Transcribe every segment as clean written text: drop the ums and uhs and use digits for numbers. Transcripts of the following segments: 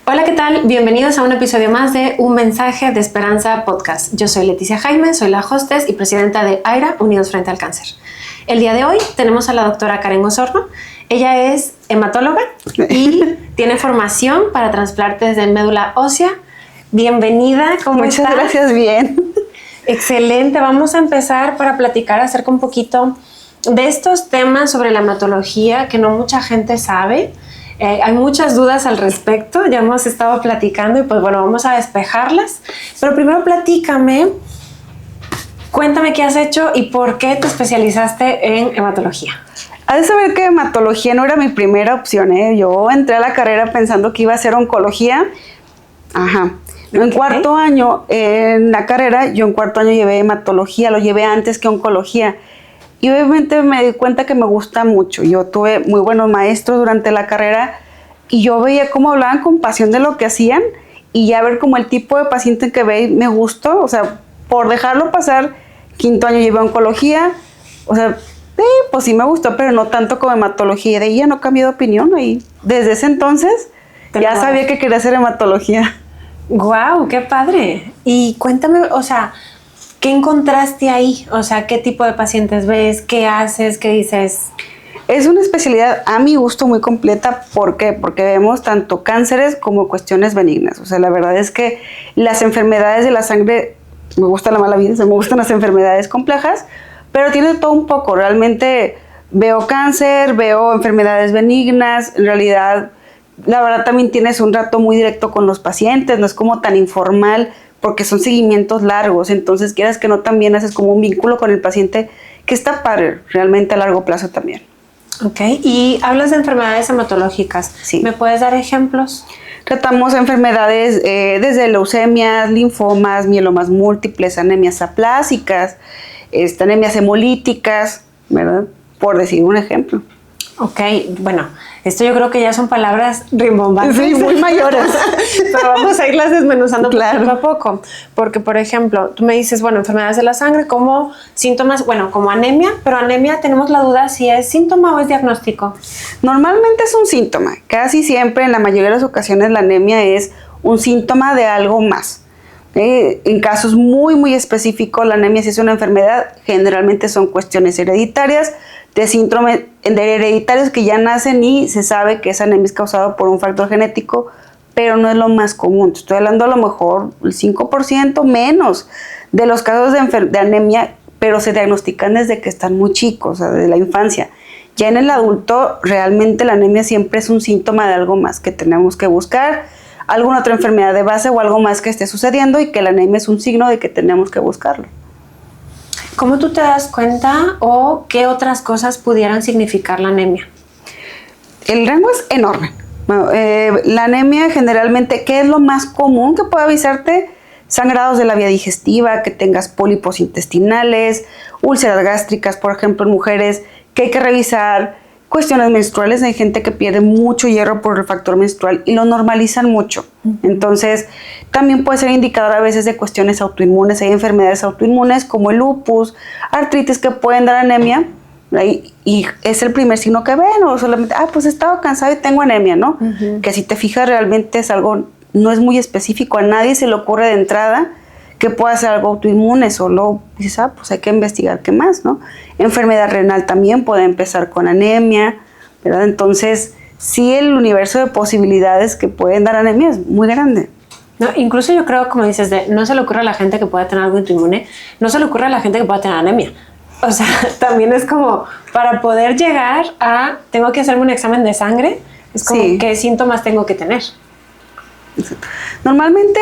Hola, ¿qué tal? Bienvenidos a un episodio más de Un Mensaje de Esperanza Podcast. Yo soy Leticia Jaime, soy la hostess y presidenta de AIRA, Unidos Frente al Cáncer. El día de hoy tenemos a la doctora Karen Osorno. Ella es hematóloga y tiene formación para trasplantes de médula ósea. Bienvenida, ¿cómo estás? Muchas gracias, bien. Excelente, vamos a empezar para platicar acerca un poquito de estos temas sobre la hematología que no mucha gente sabe. Hay muchas dudas al respecto, ya hemos estado platicando y pues bueno, vamos a despejarlas. Pero primero platícame, cuéntame qué has hecho y por qué te especializaste en hematología. Has de saber que hematología no era mi primera opción, ¿eh? Yo entré a la carrera pensando que iba a hacer oncología. En cuarto año, en la carrera, yo en cuarto año llevé hematología, lo llevé antes que oncología. Y obviamente me di cuenta que me gusta mucho. Yo tuve muy buenos maestros durante la carrera y yo veía cómo hablaban con pasión de lo que hacían y ya ver como el tipo de paciente que veía me gustó. O sea, por dejarlo pasar, quinto año llevé oncología. O sea, pues sí me gustó, pero no tanto como hematología. De ahí ya no cambié de opinión y desde ese entonces ya sabía que quería hacer hematología. ¡Guau! ¡Qué padre! Y cuéntame, o sea, ¿qué encontraste ahí? O sea, ¿qué tipo de pacientes ves? ¿Qué haces? ¿Qué dices? Es una especialidad a mi gusto muy completa. ¿Por qué? Porque vemos tanto cánceres como cuestiones benignas. O sea, la verdad es que las enfermedades de la sangre, me gusta la mala vida, me gustan las enfermedades complejas, pero tiene todo un poco. Realmente veo cáncer, veo enfermedades benignas, en realidad, la verdad también tienes un trato muy directo con los pacientes, no es como tan informal, porque son seguimientos largos, entonces quieras que no, también haces como un vínculo con el paciente que está padre, realmente a largo plazo también. Ok, y hablas de enfermedades hematológicas. Sí. ¿Me puedes dar ejemplos? Tratamos enfermedades desde leucemias, linfomas, mielomas múltiples, anemias aplásicas, anemias hemolíticas, ¿verdad? Por decir un ejemplo. Ok, bueno, esto yo creo que ya son palabras rimbombantes. Sí, muy mayores. Pero vamos a irlas desmenuzando claro. poco a poco. Porque, por ejemplo, tú me dices, bueno, enfermedades de la sangre como síntomas, bueno, como anemia, pero anemia tenemos la duda si es síntoma o es diagnóstico. Normalmente es un síntoma. Casi siempre, en la mayoría de las ocasiones, la anemia es un síntoma de algo más. En casos muy específicos, la anemia sí es una enfermedad, generalmente son cuestiones hereditarias, de síndrome de hereditarios que ya nacen y se sabe que esa anemia es causada por un factor genético, pero no es lo más común. Estoy hablando a lo mejor el 5% menos de los casos de anemia, pero se diagnostican desde que están muy chicos, o sea, desde la infancia. Ya en el adulto, realmente la anemia siempre es un síntoma de algo más que tenemos que buscar, alguna otra enfermedad de base o algo más que esté sucediendo y que la anemia es un signo de que tenemos que buscarlo. ¿Cómo tú te das cuenta o qué otras cosas pudieran significar la anemia? El rango es enorme. Bueno, la anemia generalmente, ¿qué es lo más común que puede avisarte? Sangrados de la vía digestiva, que tengas pólipos intestinales, úlceras gástricas, por ejemplo, en mujeres, que hay que revisar. Cuestiones menstruales, hay gente que pierde mucho hierro por el factor menstrual y lo normalizan mucho. Entonces, también puede ser indicador a veces de cuestiones autoinmunes. Hay enfermedades autoinmunes como el lupus, artritis que pueden dar anemia, y es el primer signo que ven, o solamente, pues he estado cansado y tengo anemia, ¿no? Que si te fijas realmente es algo, no es muy específico, a nadie se le ocurre de entrada que pueda ser algo autoinmune, solo dices, pues hay que investigar qué más, ¿no? Enfermedad renal también puede empezar con anemia, ¿verdad? Entonces, sí, el universo de posibilidades que pueden dar anemia es muy grande. No, incluso yo creo, como dices, no se le ocurre a la gente que pueda tener algo autoinmune, no se le ocurre a la gente que pueda tener anemia. O sea, también es como, para poder llegar a, tengo que hacerme un examen de sangre, es como, sí, ¿qué síntomas tengo que tener? Normalmente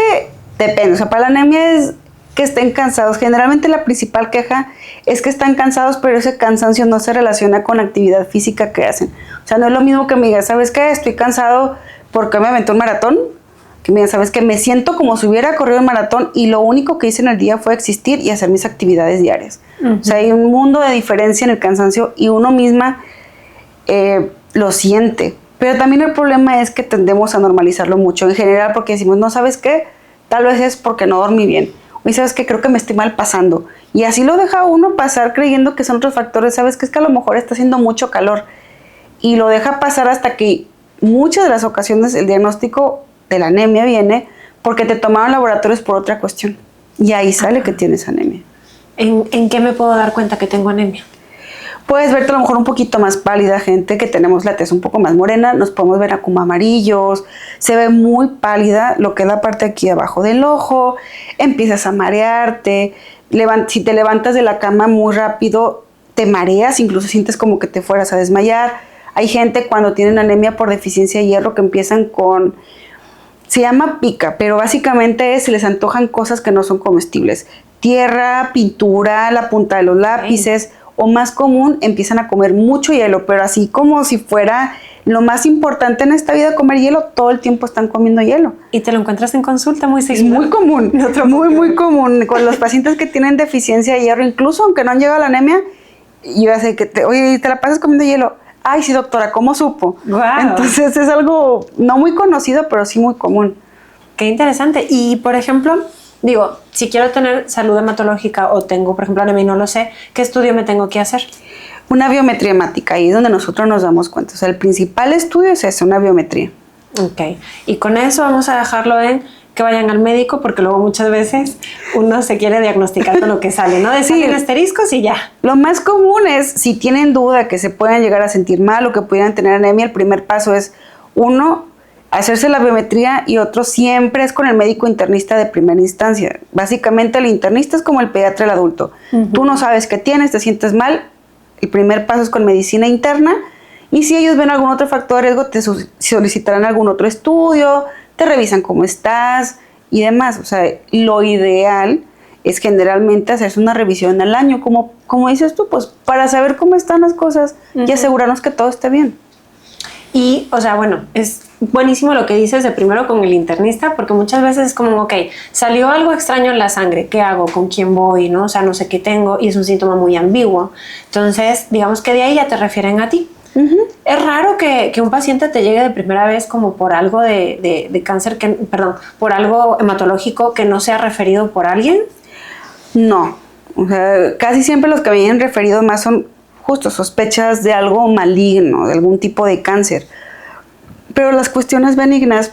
depende, o sea, para la anemia es que estén cansados. Generalmente la principal queja es que están cansados, pero ese cansancio no se relaciona con la actividad física que hacen. O sea, no es lo mismo que me digas, ¿sabes qué? Estoy cansado porque me aventé un maratón. Que me digas, ¿sabes qué? Me siento como si hubiera corrido un maratón y lo único que hice en el día fue existir y hacer mis actividades diarias. O sea, hay un mundo de diferencia en el cansancio y uno misma lo siente. Pero también el problema es que tendemos a normalizarlo mucho en general porque decimos, no, ¿sabes qué? Tal vez es porque no dormí bien. Oye, ¿sabes qué? Creo que me estoy mal pasando. Y así lo deja uno pasar creyendo que son otros factores. ¿Sabes qué? Es que a lo mejor está haciendo mucho calor. Y lo deja pasar hasta que muchas de las ocasiones el diagnóstico de la anemia viene porque te tomaron laboratorios por otra cuestión. Y ahí sale que tienes anemia. ¿En qué me puedo dar cuenta que tengo anemia? Puedes verte a lo mejor un poquito más pálida, gente que tenemos la tez un poco más morena, nos podemos ver como amarillos, se ve muy pálida lo que es la parte aquí abajo del ojo, empiezas a marearte, si te levantas de la cama muy rápido, te mareas, incluso sientes como que te fueras a desmayar. Hay gente cuando tienen anemia por deficiencia de hierro que empiezan con, se llama pica, pero básicamente se les antojan cosas que no son comestibles. Tierra, pintura, la punta de los lápices, o más común, empiezan a comer mucho hielo, pero así como si fuera lo más importante en esta vida comer hielo, todo el tiempo están comiendo hielo. ¿Y te lo encuentras en consulta muy seguido? Es muy común, muy común. Con los pacientes que tienen deficiencia de hierro, incluso aunque no han llegado a la anemia, yo sé que, oye, ¿te la pasas comiendo hielo? Ay, sí, doctora, ¿cómo supo? Wow. Entonces es algo no muy conocido, pero sí muy común. Qué interesante. Y, por ejemplo, digo, si quiero tener salud hematológica o tengo, por ejemplo, anemia y no lo sé, ¿qué estudio me tengo que hacer? Una biometría hemática, ahí es donde nosotros nos damos cuenta. O sea, el principal estudio es eso, una biometría. Ok. Y con eso vamos a dejarlo en que vayan al médico, porque luego muchas veces uno se quiere diagnosticar con lo que sale, ¿no? Salen asteriscos y ya. Lo más común es, si tienen duda que se puedan llegar a sentir mal o que pudieran tener anemia, el primer paso es, uno, hacerse la biometría, y otro siempre es con el médico internista de primera instancia. Básicamente el internista es como el pediatra del adulto. Tú no sabes qué tienes, te sientes mal, el primer paso es con medicina interna, y si ellos ven algún otro factor de riesgo, te solicitarán algún otro estudio, te revisan cómo estás y demás. O sea, lo ideal es generalmente hacerse una revisión al año, como dices tú, pues para saber cómo están las cosas y asegurarnos que todo esté bien. Y, o sea, bueno, es buenísimo lo que dices de primero con el internista, porque muchas veces es como, ok, salió algo extraño en la sangre, ¿qué hago? ¿Con quién voy? ¿No? O sea, no sé qué tengo, y es un síntoma muy ambiguo. Entonces, digamos que de ahí ya te refieren a ti. Es raro que un paciente te llegue de primera vez como por algo de cáncer, por algo hematológico que no sea referido por alguien. No, o sea, casi siempre los que vienen referidos más son justo sospechas de algo maligno, de algún tipo de cáncer. Pero las cuestiones benignas,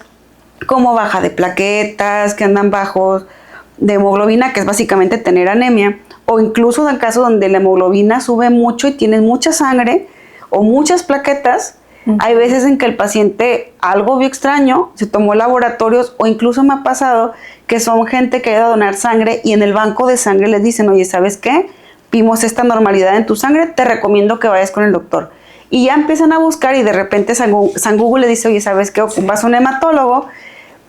como baja de plaquetas, que andan bajos de hemoglobina, que es básicamente tener anemia, o incluso en el caso donde la hemoglobina sube mucho y tienes mucha sangre o muchas plaquetas, hay veces en que el paciente algo vio extraño, se tomó laboratorios, o incluso me ha pasado que son gente que ha ido a donar sangre y en el banco de sangre les dicen, oye, ¿sabes qué? Vimos esta normalidad en tu sangre, te recomiendo que vayas con el doctor. Y ya empiezan a buscar y de repente San Google le dice, oye, ¿sabes qué? Ocupas un hematólogo,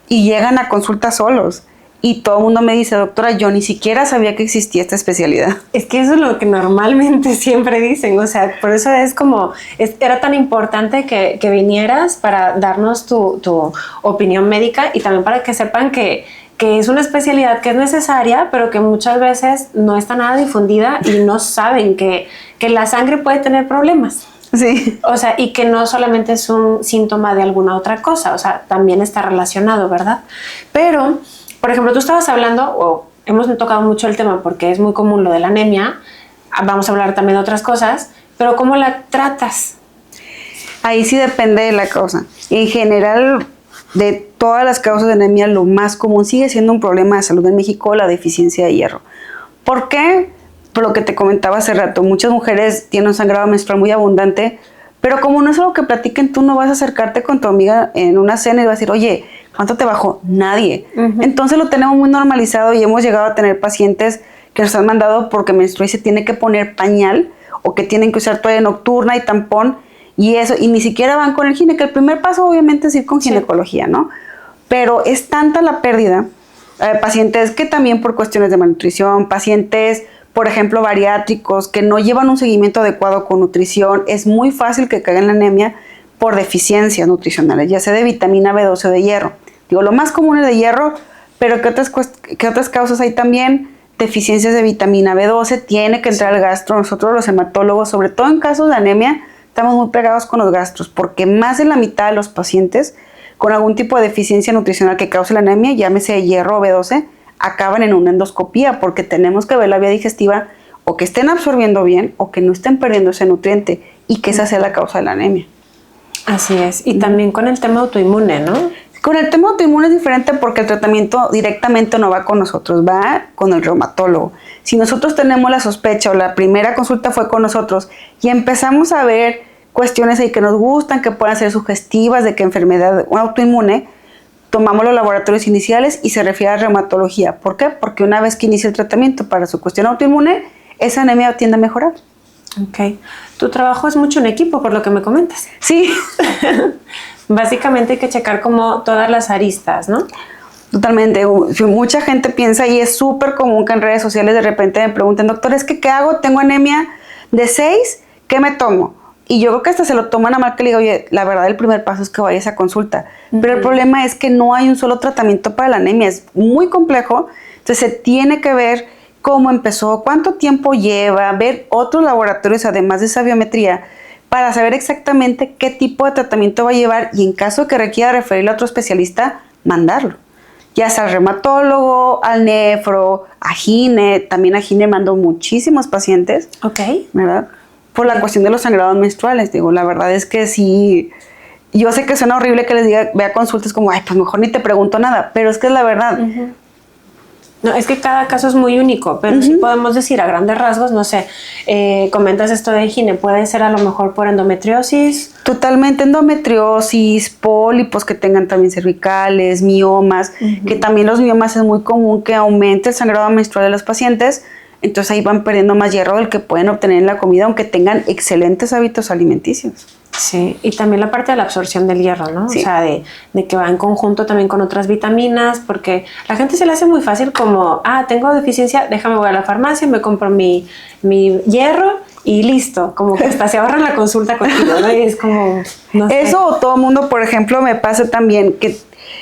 y llegan a consulta solos. Y todo el mundo me dice, doctora, yo ni siquiera sabía que existía esta especialidad. Es que eso es lo que normalmente siempre dicen, o sea, por eso es como, era tan importante que vinieras para darnos tu opinión médica, y también para que sepan que es una especialidad que es necesaria, pero que muchas veces no está nada difundida y no saben que la sangre puede tener problemas. Sí. O sea, y que no solamente es un síntoma de alguna otra cosa, o sea, también está relacionado, ¿verdad? Pero, por ejemplo, tú estabas hablando, o hemos tocado mucho el tema porque es muy común lo de la anemia, vamos a hablar también de otras cosas, pero ¿cómo la tratas? Ahí sí depende de la causa. En general, de todas las causas de anemia, lo más común sigue siendo un problema de salud en México, la deficiencia de hierro. ¿Por qué? Por lo que te comentaba hace rato, muchas mujeres tienen un sangrado menstrual muy abundante, pero como no es algo que platiquen, tú no vas a acercarte con tu amiga en una cena y vas a decir, oye, ¿cuánto te bajó? Nadie. Entonces lo tenemos muy normalizado y hemos llegado a tener pacientes que nos han mandado porque menstrua y se tiene que poner pañal, o que tienen que usar toalla nocturna y tampón, y eso, y ni siquiera van con el gine, que el primer paso obviamente es ir con ginecología, ¿no? Pero es tanta la pérdida, pacientes que también por cuestiones de malnutrición, pacientes, por ejemplo, bariátricos, que no llevan un seguimiento adecuado con nutrición, es muy fácil que caigan en la anemia por deficiencias nutricionales, ya sea de vitamina B12 o de hierro. Digo, lo más común es de hierro, pero ¿qué otras causas hay también? Deficiencias de vitamina B12, tiene que entrar al gastro. Nosotros los hematólogos, sobre todo en casos de anemia, estamos muy pegados con los gastros, porque más de la mitad de los pacientes con algún tipo de deficiencia nutricional que cause la anemia, llámese hierro o B12, acaban en una endoscopía, porque tenemos que ver la vía digestiva, o que estén absorbiendo bien, o que no estén perdiendo ese nutriente, y que esa sea la causa de la anemia. Así es. Y también con el tema autoinmune, ¿no? Con el tema autoinmune es diferente porque el tratamiento directamente no va con nosotros, va con el reumatólogo. Si nosotros tenemos la sospecha o la primera consulta fue con nosotros y empezamos a ver cuestiones ahí que nos gustan, que puedan ser sugestivas de que enfermedad autoinmune, tomamos los laboratorios iniciales y se refiere a reumatología. ¿Por qué? Porque una vez que inicia el tratamiento para su cuestión autoinmune, esa anemia tiende a mejorar. Ok. Tu trabajo es mucho en equipo, por lo que me comentas. Sí. Básicamente hay que checar como todas las aristas, ¿no? Totalmente. Mucha gente piensa y es súper común que en redes sociales de repente me pregunten, doctor, ¿es que qué hago? Tengo anemia de 6, ¿qué me tomo? Y yo creo que hasta se lo toman a mal que le digo, oye, la verdad el primer paso es que vayas a consulta. Pero el problema es que no hay un solo tratamiento para la anemia, es muy complejo, entonces se tiene que ver cómo empezó, cuánto tiempo lleva, ver otros laboratorios además de esa biometría para saber exactamente qué tipo de tratamiento va a llevar y en caso que requiera referirlo a otro especialista, mandarlo. Ya sea al reumatólogo, al nefro, a gine, también a gine mando muchísimos pacientes. Ok. ¿Verdad? Por la cuestión de los sangrados menstruales, digo, la verdad es que sí, yo sé que suena horrible que les diga, ve a consultas como, ay, pues mejor ni te pregunto nada, pero es que es la verdad. No, es que cada caso es muy único, pero sí podemos decir a grandes rasgos, no sé, comentas esto de gine, puede ser a lo mejor por endometriosis. Totalmente endometriosis, pólipos que tengan también cervicales, miomas, que también los miomas es muy común que aumente el sangrado menstrual de los pacientes. Entonces ahí van perdiendo más hierro del que pueden obtener en la comida, aunque tengan excelentes hábitos alimenticios. Sí, y también la parte de la absorción del hierro, ¿no? Sí. O sea, de que va en conjunto también con otras vitaminas, porque la gente se le hace muy fácil como, tengo deficiencia, déjame voy a la farmacia, me compro mi hierro y listo, como que hasta se ahorran la consulta contigo, ¿no? Y es como, no sé. Eso o todo mundo, por ejemplo, me pasa también que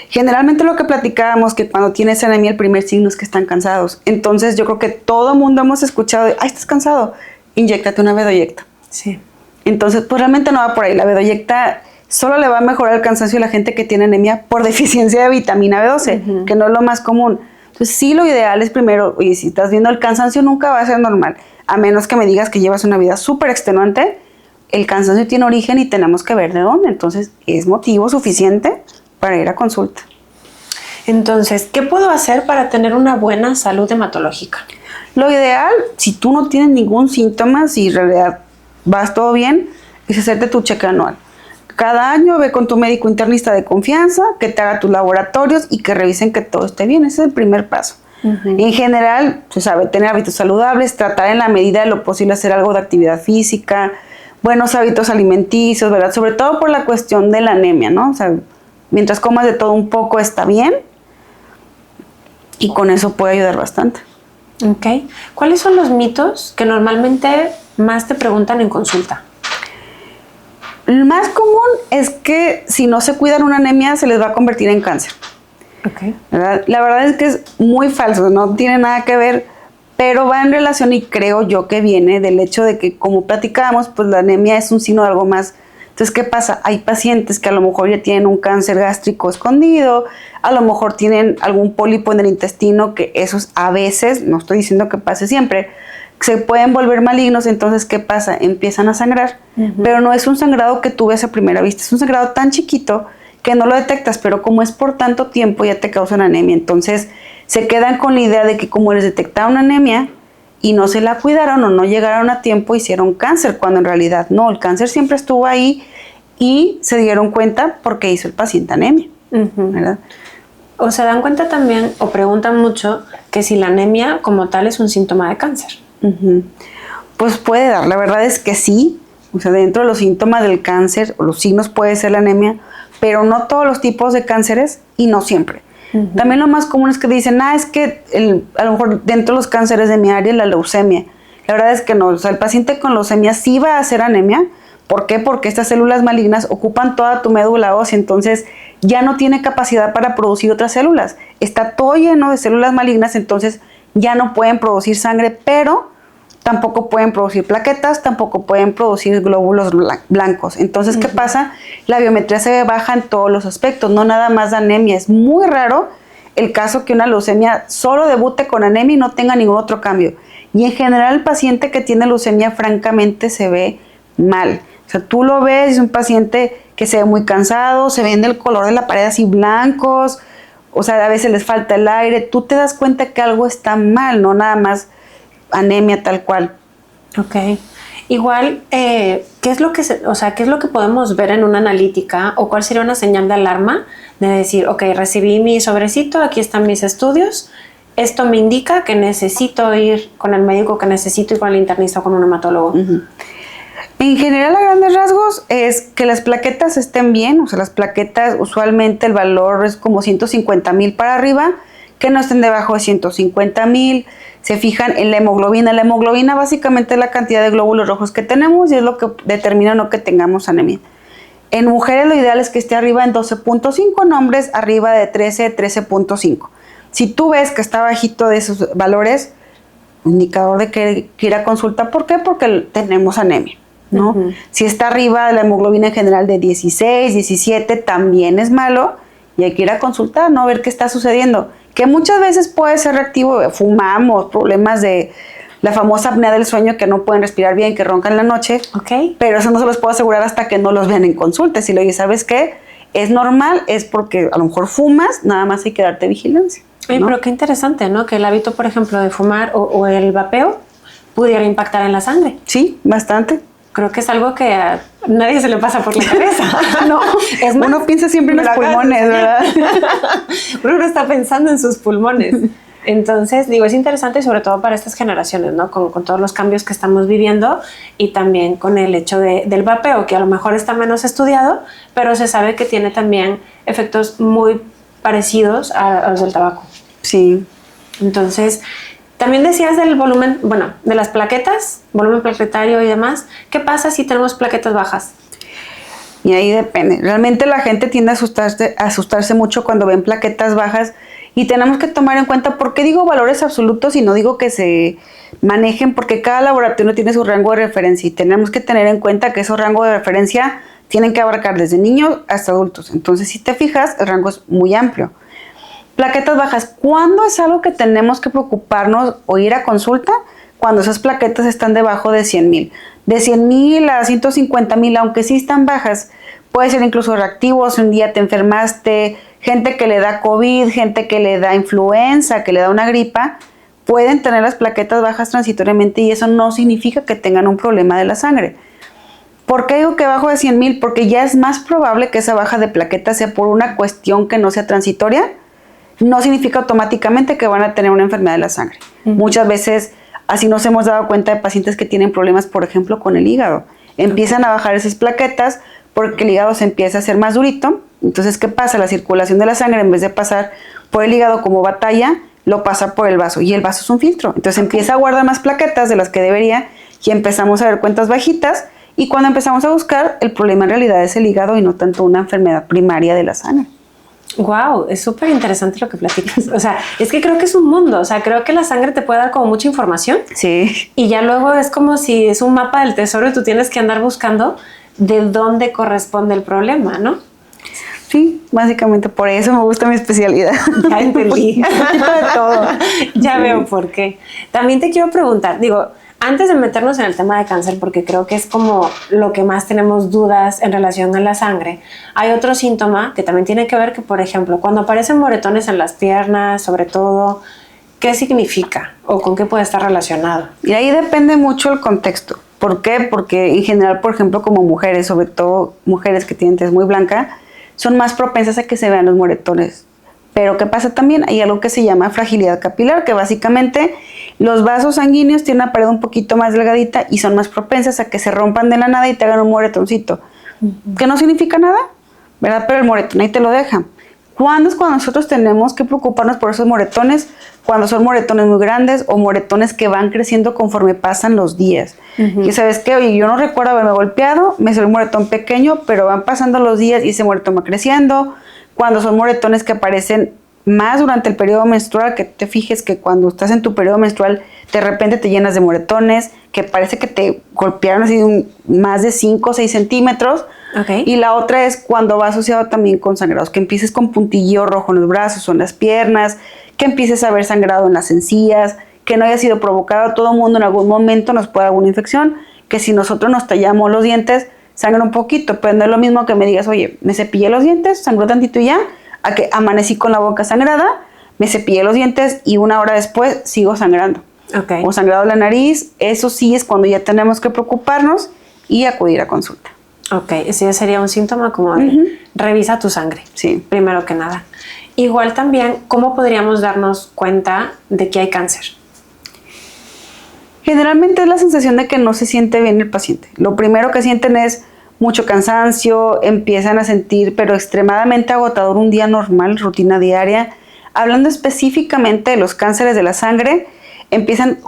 generalmente lo que platicábamos, que cuando tienes anemia el primer signo es que están cansados. Entonces yo creo que todo mundo hemos escuchado, estás cansado, inyéctate una Bedoyecta. Sí. Entonces, pues realmente no va por ahí. La Bedoyecta solo le va a mejorar el cansancio a la gente que tiene anemia por deficiencia de vitamina B12, que no es lo más común. Entonces sí, lo ideal es primero, oye, si estás viendo el cansancio nunca va a ser normal, a menos que me digas que llevas una vida súper extenuante, el cansancio tiene origen y tenemos que ver de dónde. Entonces es motivo suficiente para ir a consulta. Entonces, ¿qué puedo hacer para tener una buena salud hematológica? Lo ideal, si tú no tienes ningún síntoma, si en realidad vas todo bien, es hacerte tu cheque anual. Cada año ve con tu médico internista de confianza, que te haga tus laboratorios y que revisen que todo esté bien. Ese es el primer paso. En general, se sabe, tener hábitos saludables, tratar en la medida de lo posible hacer algo de actividad física, buenos hábitos alimenticios, ¿verdad? Sobre todo por la cuestión de la anemia, ¿no? O sea, mientras comas de todo un poco está bien y con eso puede ayudar bastante. Ok. ¿Cuáles son los mitos que normalmente más te preguntan en consulta? El más común es que si no se cuidan una anemia se les va a convertir en cáncer. Ok. ¿Verdad? La verdad es que es muy falso, no tiene nada que ver, pero va en relación y creo yo que viene del hecho de que, como platicábamos, pues la anemia es un signo de algo más. Entonces, ¿qué pasa? Hay pacientes que a lo mejor ya tienen un cáncer gástrico escondido, a lo mejor tienen algún pólipo en el intestino, que esos a veces, no estoy diciendo que pase siempre, se pueden volver malignos. Entonces, ¿qué pasa? Empiezan a sangrar, pero no es un sangrado que tú ves a primera vista, es un sangrado tan chiquito que no lo detectas, pero como es por tanto tiempo ya te causan anemia. Entonces, se quedan con la idea de que como les detectaron anemia y no se la cuidaron o no llegaron a tiempo, hicieron cáncer, cuando en realidad no, el cáncer siempre estuvo ahí y se dieron cuenta porque hizo el paciente anemia, ¿verdad? O se dan cuenta también, o preguntan mucho, que si la anemia como tal es un síntoma de cáncer. Pues puede dar, la verdad es que sí, o sea, dentro de los síntomas del cáncer o los signos puede ser la anemia, pero no todos los tipos de cánceres y no siempre. También lo más común es que dicen, es que a lo mejor dentro de los cánceres de mi área la leucemia. La verdad es que no, o sea, el paciente con leucemia sí va a hacer anemia. ¿Por qué? Porque estas células malignas ocupan toda tu médula ósea, entonces ya no tiene capacidad para producir otras células. Está todo lleno de células malignas, entonces ya no pueden producir sangre, pero tampoco pueden producir plaquetas, tampoco pueden producir glóbulos blancos. Entonces, ¿qué pasa? La biometría se ve baja en todos los aspectos, no nada más de anemia. Es muy raro el caso que una leucemia solo debute con anemia y no tenga ningún otro cambio. Y en general el paciente que tiene leucemia francamente se ve mal. O sea, tú lo ves, es un paciente que se ve muy cansado, se ven el color de la pared así blancos, o sea, a veces les falta el aire, tú te das cuenta que algo está mal, no nada más anemia tal cual. Ok. Igual, ¿qué es lo que qué es lo que podemos ver en una analítica o cuál sería una señal de alarma de decir, ok, recibí mi sobrecito, aquí están mis estudios, esto me indica que necesito ir con el médico, que necesito ir con el internista o con un hematólogo? Uh-huh. En general, a grandes rasgos, es que las plaquetas estén bien, o sea, las plaquetas usualmente el valor es como 150,000 para arriba, que no estén debajo de 150,000. Se fijan en la hemoglobina. La hemoglobina básicamente es la cantidad de glóbulos rojos que tenemos y es lo que determina no que tengamos anemia. En mujeres lo ideal es que esté arriba en 12.5, en hombres arriba de 13.5. Si tú ves que está bajito de esos valores, indicador de que ir a consulta. ¿Por qué? Porque tenemos anemia, ¿no? Uh-huh. Si está arriba de la hemoglobina en general de 16, 17, también es malo y hay que ir a consultar, ¿no? Ver qué está sucediendo. Que muchas veces puede ser reactivo, fumamos, problemas de la famosa apnea del sueño, que no pueden respirar bien, que roncan en la noche. Okay. Pero eso no se los puedo asegurar hasta que no los vean en consulta. Si le dices, ¿sabes qué? Es normal, es porque a lo mejor fumas, nada más hay que darte vigilancia. Oye, ¿no? Pero qué interesante, ¿no? Que el hábito, por ejemplo, de fumar o el vapeo pudiera impactar en la sangre. Sí, bastante. Creo que es algo que a nadie se le pasa por la cabeza. No, es más, uno piensa siempre en los pulmones, ¿verdad? Uno no está pensando en sus pulmones. Entonces, digo, es interesante sobre todo para estas generaciones, ¿no? Con todos los cambios que estamos viviendo y también con el hecho del vapeo, que a lo mejor está menos estudiado, pero se sabe que tiene también efectos muy parecidos a los del tabaco. Sí. Entonces, también decías del volumen, bueno, de las plaquetas, volumen plaquetario y demás. ¿Qué pasa si tenemos plaquetas bajas? Y ahí depende. Realmente la gente tiende a asustarse mucho cuando ven plaquetas bajas y tenemos que tomar en cuenta, ¿por qué digo valores absolutos y no digo que se manejen? Porque cada laboratorio tiene su rango de referencia y tenemos que tener en cuenta que esos rangos de referencia tienen que abarcar desde niños hasta adultos. Entonces, si te fijas, el rango es muy amplio. Plaquetas bajas, ¿cuándo es algo que tenemos que preocuparnos o ir a consulta? Cuando esas plaquetas están debajo de 100,000. De 100,000 a 150,000, aunque sí están bajas, puede ser incluso reactivos, un día te enfermaste, gente que le da COVID, gente que le da influenza, que le da una gripa, pueden tener las plaquetas bajas transitoriamente y eso no significa que tengan un problema de la sangre. ¿Por qué digo que bajo de 100,000? Porque ya es más probable que esa baja de plaquetas sea por una cuestión que no sea transitoria. No significa automáticamente que van a tener una enfermedad de la sangre. Uh-huh. Muchas veces así nos hemos dado cuenta de pacientes que tienen problemas, por ejemplo, con el hígado. Empiezan a bajar esas plaquetas porque el hígado se empieza a hacer más durito. Entonces, ¿qué pasa? La circulación de la sangre, en vez de pasar por el hígado como batalla, lo pasa por el vaso. Y el vaso es un filtro. Entonces, empieza a guardar más plaquetas de las que debería y empezamos a ver cuentas bajitas. Y cuando empezamos a buscar, el problema en realidad es el hígado y no tanto una enfermedad primaria de la sangre. Wow, es súper interesante lo que platicas. O sea, es que creo que es un mundo. O sea, creo que la sangre te puede dar como mucha información. Sí. Y ya luego es como si es un mapa del tesoro y tú tienes que andar buscando de dónde corresponde el problema, ¿no? Sí, básicamente por eso me gusta mi especialidad. Ya entendí. De todo. Ya veo por qué. También te quiero preguntar, digo, antes de meternos en el tema de cáncer, porque creo que es como lo que más tenemos dudas en relación a la sangre, hay otro síntoma que también tiene que ver que, por ejemplo, cuando aparecen moretones en las piernas, sobre todo, ¿qué significa o con qué puede estar relacionado? Y ahí depende mucho el contexto. ¿Por qué? Porque en general, por ejemplo, como mujeres, sobre todo mujeres que tienen tez muy blanca, son más propensas a que se vean los moretones. Pero ¿qué pasa también? Hay algo que se llama fragilidad capilar, que básicamente los vasos sanguíneos tienen una pared un poquito más delgadita y son más propensas a que se rompan de la nada y te hagan un moretoncito. Uh-huh. Que no significa nada, ¿verdad? Pero el moretón ahí te lo deja. ¿Cuándo es cuando nosotros tenemos que preocuparnos por esos moretones? Cuando son moretones muy grandes o moretones que van creciendo conforme pasan los días. Uh-huh. Y ¿sabes qué? Oye, yo no recuerdo haberme golpeado, me salió un moretón pequeño, pero van pasando los días y ese moretón va creciendo. Cuando son moretones que aparecen más durante el periodo menstrual, que te fijes que cuando estás en tu periodo menstrual de repente te llenas de moretones, que parece que te golpearon así más de 5 o 6 centímetros. Okay. Y la otra es cuando va asociado también con sangrados, que empieces con puntilleo rojo en los brazos o en las piernas, que empieces a ver sangrado en las encías, que no haya sido provocado. Todo mundo en algún momento nos puede dar alguna infección, que si nosotros nos tallamos los dientes, sangra un poquito, pero no es lo mismo que me digas, oye, me cepillé los dientes, sangró tantito y ya, a que amanecí con la boca sangrada, me cepillé los dientes y una hora después sigo sangrando. Okay. O sangrado de la nariz, eso sí es cuando ya tenemos que preocuparnos y acudir a consulta. Ok, ese ya sería un síntoma como de revisa tu sangre, sí, primero que nada. Igual también, ¿cómo podríamos darnos cuenta de que hay cáncer? Generalmente es la sensación de que no se siente bien el paciente. Lo primero que sienten es mucho cansancio, empiezan a sentir, pero extremadamente agotador un día normal, rutina diaria. Hablando específicamente de los cánceres de la sangre, empiezan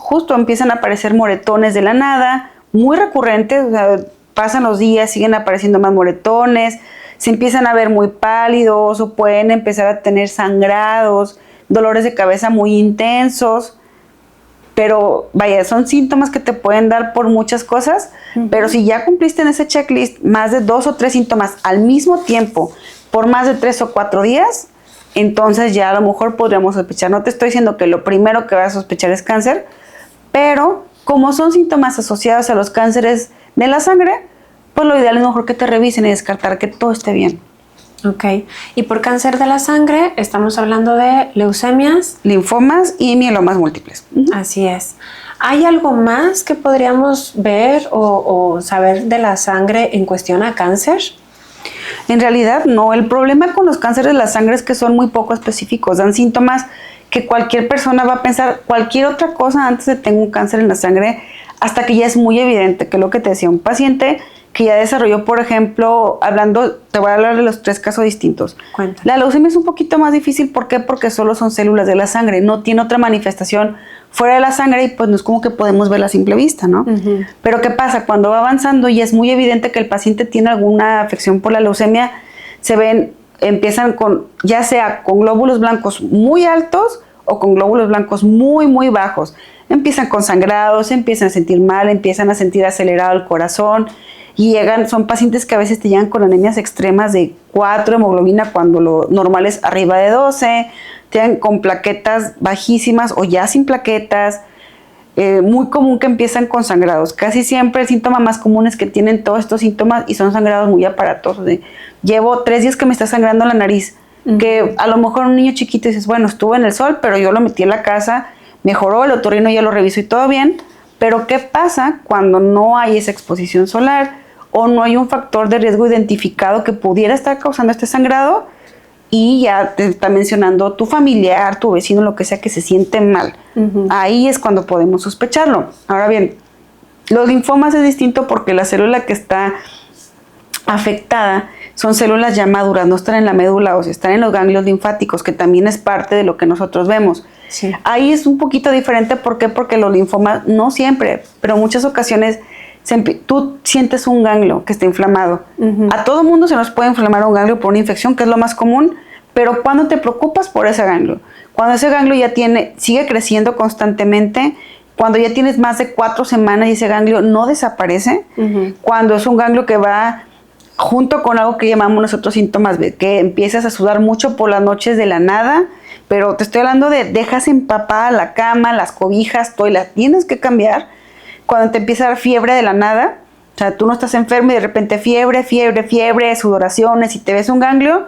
a aparecer moretones de la nada, muy recurrentes, o sea, pasan los días, siguen apareciendo más moretones, se empiezan a ver muy pálidos o pueden empezar a tener sangrados, dolores de cabeza muy intensos, pero vaya, son síntomas que te pueden dar por muchas cosas, pero si ya cumpliste en ese checklist más de 2 o 3 síntomas al mismo tiempo, por más de 3 o 4 días, entonces ya a lo mejor podríamos sospechar. No te estoy diciendo que lo primero que vas a sospechar es cáncer, pero como son síntomas asociados a los cánceres de la sangre, pues lo ideal es mejor que te revisen y descartar que todo esté bien. Ok. Y por cáncer de la sangre estamos hablando de leucemias, linfomas y mielomas múltiples. Así es. ¿Hay algo más que podríamos ver o saber de la sangre en cuestión a cáncer? En realidad no. El problema con los cánceres de la sangre es que son muy poco específicos. Dan síntomas que cualquier persona va a pensar cualquier otra cosa antes de tener un cáncer en la sangre, hasta que ya es muy evidente, que es lo que te decía, un paciente que ya desarrolló, por ejemplo, te voy a hablar de los 3 casos distintos. Cuéntame. La leucemia es un poquito más difícil, ¿por qué? Porque solo son células de la sangre, no tiene otra manifestación fuera de la sangre y pues no es como que podemos verla a simple vista, ¿no? Pero ¿qué pasa? Cuando va avanzando y es muy evidente que el paciente tiene alguna afección por la leucemia, empiezan ya sea con glóbulos blancos muy altos o con glóbulos blancos muy, muy bajos. Empiezan con sangrados, empiezan a sentir mal, empiezan a sentir acelerado el corazón y son pacientes que a veces te llegan con anemias extremas de 4 hemoglobina cuando lo normal es arriba de 12, te llegan con plaquetas bajísimas o ya sin plaquetas. Muy común que empiezan con sangrados. Casi siempre el síntoma más común es que tienen todos estos síntomas y son sangrados muy aparatosos. Llevo 3 días que me está sangrando la nariz, que a lo mejor un niño chiquito dices, bueno, estuvo en el sol, pero yo lo metí en la casa, mejoró, el otorrino ya lo revisó y todo bien, pero ¿qué pasa cuando no hay esa exposición solar o no hay un factor de riesgo identificado que pudiera estar causando este sangrado y ya te está mencionando tu familiar, tu vecino, lo que sea, que se siente mal? Ahí es cuando podemos sospecharlo. Ahora bien, los linfomas es distinto porque la célula que está afectada son células ya maduras, no están en la médula ósea, están en los ganglios linfáticos, que también es parte de lo que nosotros vemos. Sí. Ahí es un poquito diferente, ¿por qué? Porque los linfomas, no siempre, pero en muchas ocasiones tú sientes un ganglio que está inflamado. A todo mundo se nos puede inflamar un ganglio por una infección, que es lo más común, pero cuando te preocupas por ese ganglio, cuando ese ganglio ya sigue creciendo constantemente, cuando ya tienes más de 4 semanas y ese ganglio no desaparece, cuando es un ganglio que va junto con algo que llamamos nosotros síntomas, que empiezas a sudar mucho por las noches de la nada, pero te estoy hablando de dejas empapada la cama, las cobijas, todo, y las tienes que cambiar. Cuando te empieza a dar fiebre de la nada, o sea, tú no estás enfermo y de repente fiebre, sudoraciones y te ves un ganglio,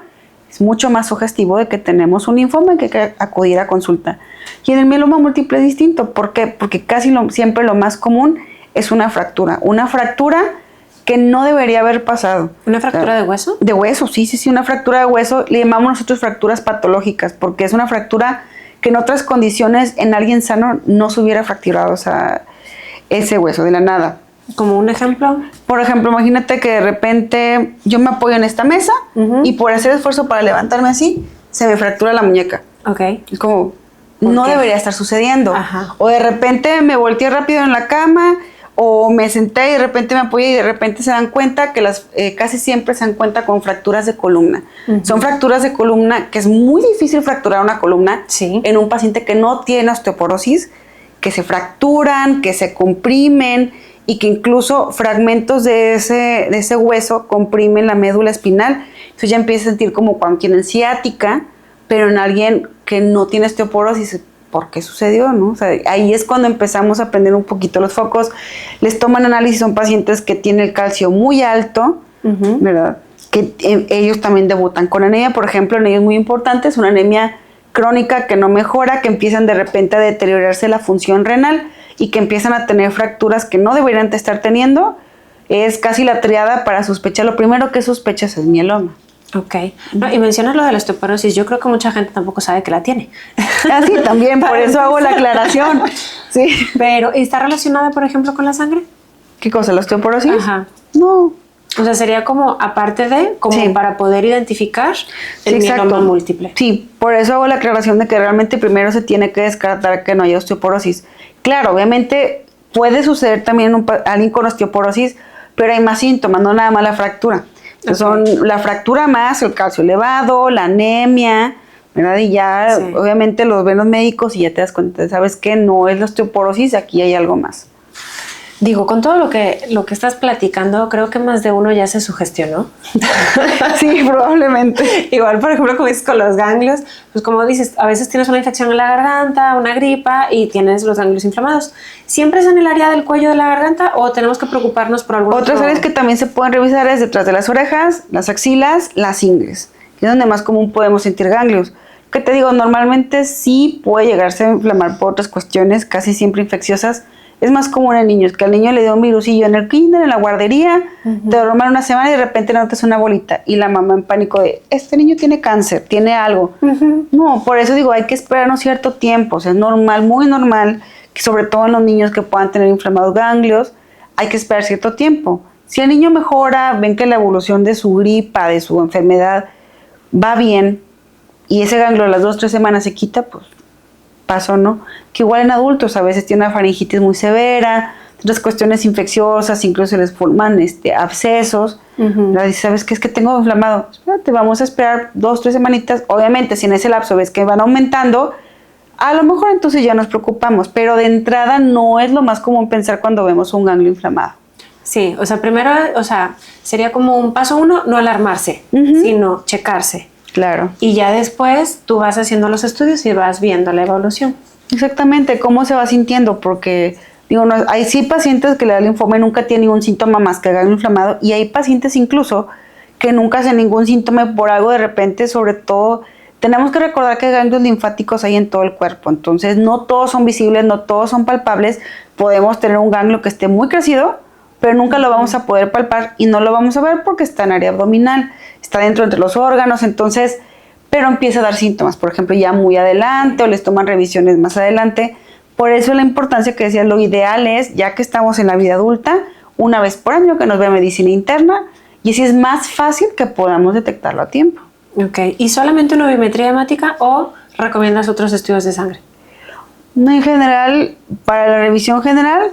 es mucho más sugestivo de que tenemos un linfoma y que hay que acudir a consulta. Y en el mieloma múltiple es distinto. ¿Por qué? Porque siempre lo más común es una fractura. Una fractura que no debería haber pasado. ¿Una fractura de hueso? De hueso, sí, una fractura de hueso. Le llamamos nosotros fracturas patológicas porque es una fractura que en otras condiciones en alguien sano no se hubiera fracturado, o sea, ese hueso de la nada. ¿Como un ejemplo? Por ejemplo, imagínate que de repente yo me apoyo en esta mesa y por hacer esfuerzo para levantarme así, se me fractura la muñeca. Ok. Es como, no debería estar sucediendo. Ajá. O de repente me volteé rápido en la cama, o me senté y de repente me apoyé y de repente se dan cuenta que casi siempre se dan cuenta con fracturas de columna. Son fracturas de columna que es muy difícil fracturar una columna en un paciente que no tiene osteoporosis, que se fracturan, que se comprimen y que incluso fragmentos de ese hueso comprimen la médula espinal. Entonces ya empieza a sentir como cuando tienen ciática, pero en alguien que no tiene osteoporosis por qué sucedió, ¿no? O sea, ahí es cuando empezamos a prender un poquito los focos. Les toman análisis, son pacientes que tienen el calcio muy alto, ¿verdad? Que ellos también debutan con anemia, por ejemplo, en ellos muy importante, es una anemia crónica que no mejora, que empiezan de repente a deteriorarse la función renal y que empiezan a tener fracturas que no deberían estar teniendo. Es casi la triada para sospechar. Lo primero que sospechas es mieloma. Ok. No, y mencionas lo de la osteoporosis. Yo creo que mucha gente tampoco sabe que la tiene. Ah, sí, también, por eso hago la aclaración. Sí. Pero, ¿está relacionada, por ejemplo, con la sangre? ¿Qué cosa, la osteoporosis? Ajá. No. O sea, sería como, aparte de, como Sí. para poder identificar el mieloma múltiple. Sí, por eso hago la aclaración de que realmente primero se tiene que descartar que no haya osteoporosis. Claro, obviamente puede suceder también alguien con osteoporosis, pero hay más síntomas, no nada más la fractura. Okay. Son la fractura más el calcio elevado, la anemia, ¿verdad? Y ya sí. Obviamente los ven los médicos y ya te das cuenta, sabes que no es la osteoporosis, aquí hay algo más. Digo, con todo lo que estás platicando, creo que más de uno ya se sugestionó. Sí, probablemente. Igual, por ejemplo, como dices con los ganglios, pues como dices, a veces tienes una infección en la garganta, una gripa y tienes los ganglios inflamados. ¿Siempre es en el área del cuello de la garganta o tenemos que preocuparnos por algún otras áreas que también se pueden revisar es detrás de las orejas, las axilas, las ingles, que es donde más común podemos sentir ganglios. Que te digo, normalmente sí puede llegarse a inflamar por otras cuestiones, casi siempre infecciosas. Es más común en niños, que al niño le dio un virusillo en el kinder, en la guardería, te dormieron una semana y de repente notas una bolita y la mamá en pánico de, este niño tiene cáncer, tiene algo. No, por eso digo, hay que esperarnos cierto tiempo, o sea, es normal, muy normal, que sobre todo en los niños que puedan tener inflamados ganglios, hay que esperar cierto tiempo. Si el niño mejora, ven que la evolución de su gripa, de su enfermedad, va bien y ese ganglio a las 2 o 3 semanas se quita, pues pasó, ¿no? Que igual en adultos a veces tiene una faringitis muy severa, otras cuestiones infecciosas, incluso les forman abscesos. ¿Sabes qué? Es que tengo inflamado. Espérate, vamos a esperar 2 o 3 semanitas. Obviamente, si en ese lapso ves que van aumentando, a lo mejor entonces ya nos preocupamos, pero de entrada no es lo más común pensar cuando vemos un ganglio inflamado. Sí, o sea, primero, sería como un paso 1, no alarmarse, sino checarse. Claro. Y ya después tú vas haciendo los estudios y vas viendo la evolución. Exactamente, cómo se va sintiendo, porque digo, no, hay sí pacientes que le da linfoma y nunca tienen ningún síntoma más que el ganglio inflamado, y hay pacientes incluso que nunca hacen ningún síntoma por algo de repente, sobre todo, tenemos que recordar que ganglios linfáticos hay en todo el cuerpo, entonces no todos son visibles, no todos son palpables, podemos tener un ganglio que esté muy crecido, pero nunca lo vamos a poder palpar y no lo vamos a ver porque está en área abdominal, está dentro entre los órganos, entonces, pero empieza a dar síntomas, por ejemplo, ya muy adelante o les toman revisiones más adelante. Por eso la importancia que decía, lo ideal es, ya que estamos en la vida adulta, una vez por año que nos vea medicina interna y así es más fácil que podamos detectarlo a tiempo. Ok, ¿y solamente una biometría hemática o recomiendas otros estudios de sangre? No, en general, para la revisión general,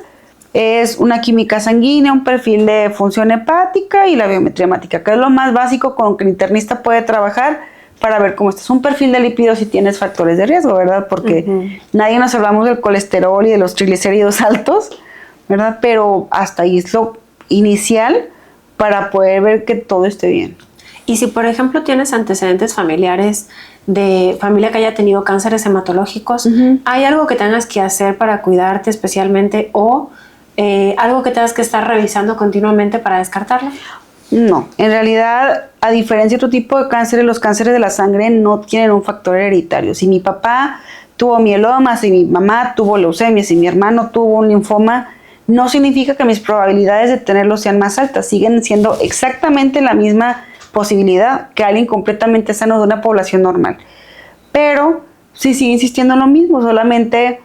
es una química sanguínea, un perfil de función hepática y la biometría hemática, que es lo más básico con que el internista puede trabajar para ver cómo estás. Un perfil de lípidos si tienes factores de riesgo, ¿verdad? Porque nadie nos hablamos del colesterol y de los triglicéridos altos, ¿verdad? Pero hasta ahí es lo inicial para poder ver que todo esté bien. Y si, por ejemplo, tienes antecedentes familiares de familia que haya tenido cánceres hematológicos, ¿hay algo que tengas que hacer para cuidarte especialmente o algo que tengas que estar revisando continuamente para descartarlo? No, en realidad, a diferencia de otro tipo de cánceres, los cánceres de la sangre no tienen un factor hereditario. Si mi papá tuvo mieloma, si mi mamá tuvo leucemia, si mi hermano tuvo un linfoma, no significa que mis probabilidades de tenerlo sean más altas. Siguen siendo exactamente la misma posibilidad que alguien completamente sano de una población normal. Pero sí sigue insistiendo en lo mismo, solamente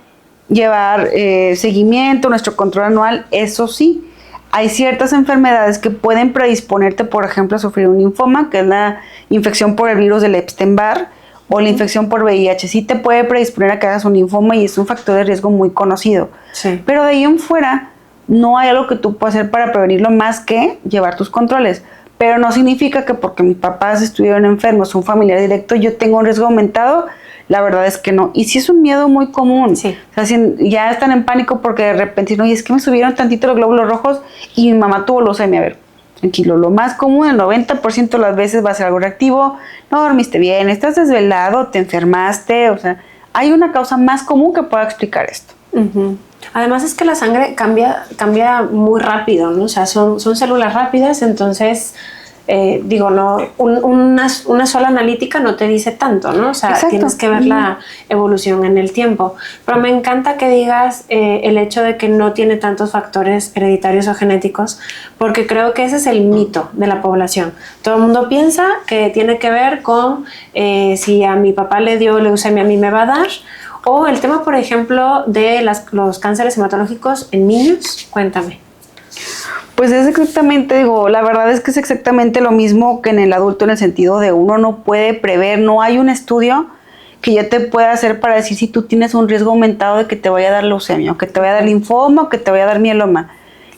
llevar seguimiento, nuestro control anual, eso sí. Hay ciertas enfermedades que pueden predisponerte, por ejemplo, a sufrir un linfoma, que es la infección por el virus del Epstein-Barr, o la infección por VIH. Sí te puede predisponer a que hagas un linfoma y es un factor de riesgo muy conocido. Sí. Pero de ahí en fuera, no hay algo que tú puedas hacer para prevenirlo más que llevar tus controles. Pero no significa que porque mis papás estuvieron enfermos, un familiar directo, yo tengo un riesgo aumentado. La verdad es que no. Y sí es un miedo muy común. Sí. O sea, si ya están en pánico porque de repente dicen, oye, es que me subieron tantito los glóbulos rojos y mi mamá tuvo leucemia. A ver, tranquilo. Lo más común, el 90% de las veces va a ser algo reactivo. No dormiste bien, estás desvelado, te enfermaste. O sea, hay una causa más común que pueda explicar esto. Uh-huh. Además es que la sangre cambia muy rápido, ¿no? O sea, son células rápidas, entonces, una sola analítica no te dice tanto, ¿no? O sea, exacto, tienes que ver la evolución en el tiempo. Pero me encanta que digas el hecho de que no tiene tantos factores hereditarios o genéticos, porque creo que ese es el mito de la población. Todo el mundo piensa que tiene que ver con si a mi papá le dio leucemia, a mí me va a dar. O el tema, por ejemplo, de los cánceres hematológicos en niños. Cuéntame. Pues es exactamente, la verdad es que es exactamente lo mismo que en el adulto, en el sentido de uno no puede prever, no hay un estudio que ya te pueda hacer para decir si tú tienes un riesgo aumentado de que te vaya a dar leucemia, o que te vaya a dar linfoma, o que te vaya a dar mieloma.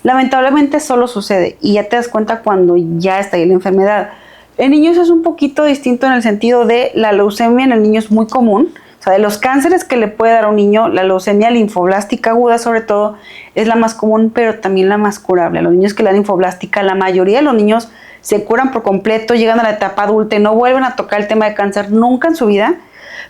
Lamentablemente solo sucede y ya te das cuenta cuando ya está ahí la enfermedad. En niños es un poquito distinto en el sentido de la leucemia en el niño es muy común. O sea, de los cánceres que le puede dar a un niño, la leucemia linfoblástica aguda sobre todo es la más común, pero también la más curable. Los niños que le dan linfoblástica, la mayoría de los niños se curan por completo, llegan a la etapa adulta y no vuelven a tocar el tema de cáncer nunca en su vida,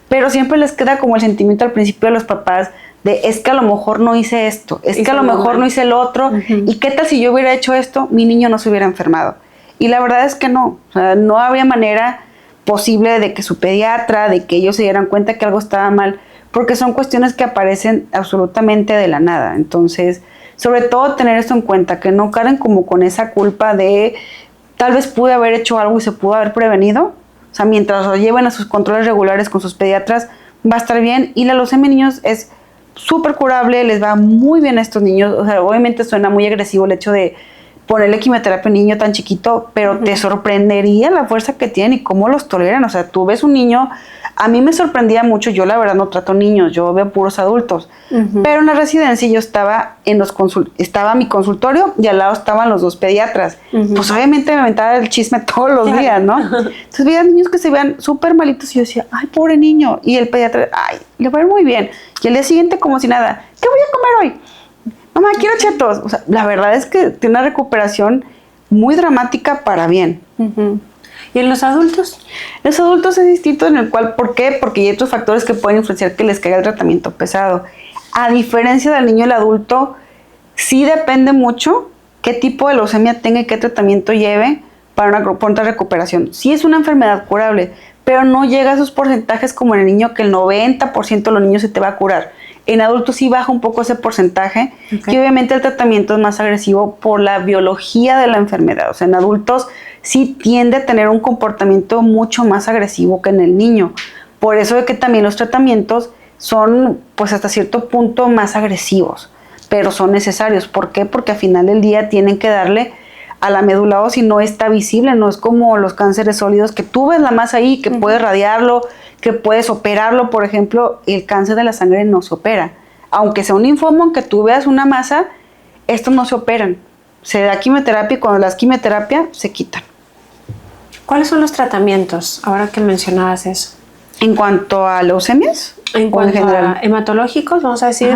pero siempre les queda como el sentimiento al principio de los papás de es que a lo mejor no hice esto, es que a lo mejor no hice lo otro, y qué tal si yo hubiera hecho esto, mi niño no se hubiera enfermado. Y la verdad es que no, o sea, no habría manera posible de que su pediatra, de que ellos se dieran cuenta que algo estaba mal, porque son cuestiones que aparecen absolutamente de la nada. Entonces, sobre todo tener esto en cuenta, que no carguen como con esa culpa de tal vez pude haber hecho algo y se pudo haber prevenido. O sea, mientras lo lleven a sus controles regulares con sus pediatras, va a estar bien. Y la leucemia en niños es súper curable, les va muy bien a estos niños. O sea, obviamente suena muy agresivo el hecho de ponerle quimioterapia a un niño tan chiquito, pero te sorprendería la fuerza que tienen y cómo los toleran. O sea, tú ves un niño, a mí me sorprendía mucho, yo la verdad no trato niños, yo veo puros adultos, pero en la residencia yo estaba estaba mi consultorio y al lado estaban los dos pediatras. Pues obviamente me aventaba el chisme todos los días, ¿no? Entonces veía niños que se veían súper malitos y yo decía, ay, pobre niño, y el pediatra, ay, le va a ir muy bien. Y al día siguiente como si nada, ¿qué voy a comer hoy? Mamá, quiero chetos. O sea, la verdad es que tiene una recuperación muy dramática para bien. ¿Y en los adultos? Los adultos es distinto en el cual, ¿por qué? Porque hay otros factores que pueden influenciar que les caiga el tratamiento pesado. A diferencia del niño y el adulto, sí depende mucho qué tipo de leucemia tenga y qué tratamiento lleve para una pronta recuperación. Sí es una enfermedad curable, pero no llega a esos porcentajes como en el niño, que el 90% de los niños se te va a curar. En adultos sí baja un poco ese porcentaje, y obviamente el tratamiento es más agresivo por la biología de la enfermedad. O sea, en adultos sí tiende a tener un comportamiento mucho más agresivo que en el niño. Por eso es que también los tratamientos son, pues hasta cierto punto, más agresivos, pero son necesarios. ¿Por qué? Porque al final del día tienen que darle a la médula ósea y no está visible, no es como los cánceres sólidos que tú ves la masa ahí, que puedes radiarlo, que puedes operarlo. Por ejemplo, el cáncer de la sangre no se opera. Aunque sea un linfoma, aunque tú veas una masa, estos no se operan. Se da quimioterapia y cuando las quimioterapia se quitan. ¿Cuáles son los tratamientos, ahora que mencionabas eso? En cuanto a leucemias, en cuanto a hematológicos, vamos a decir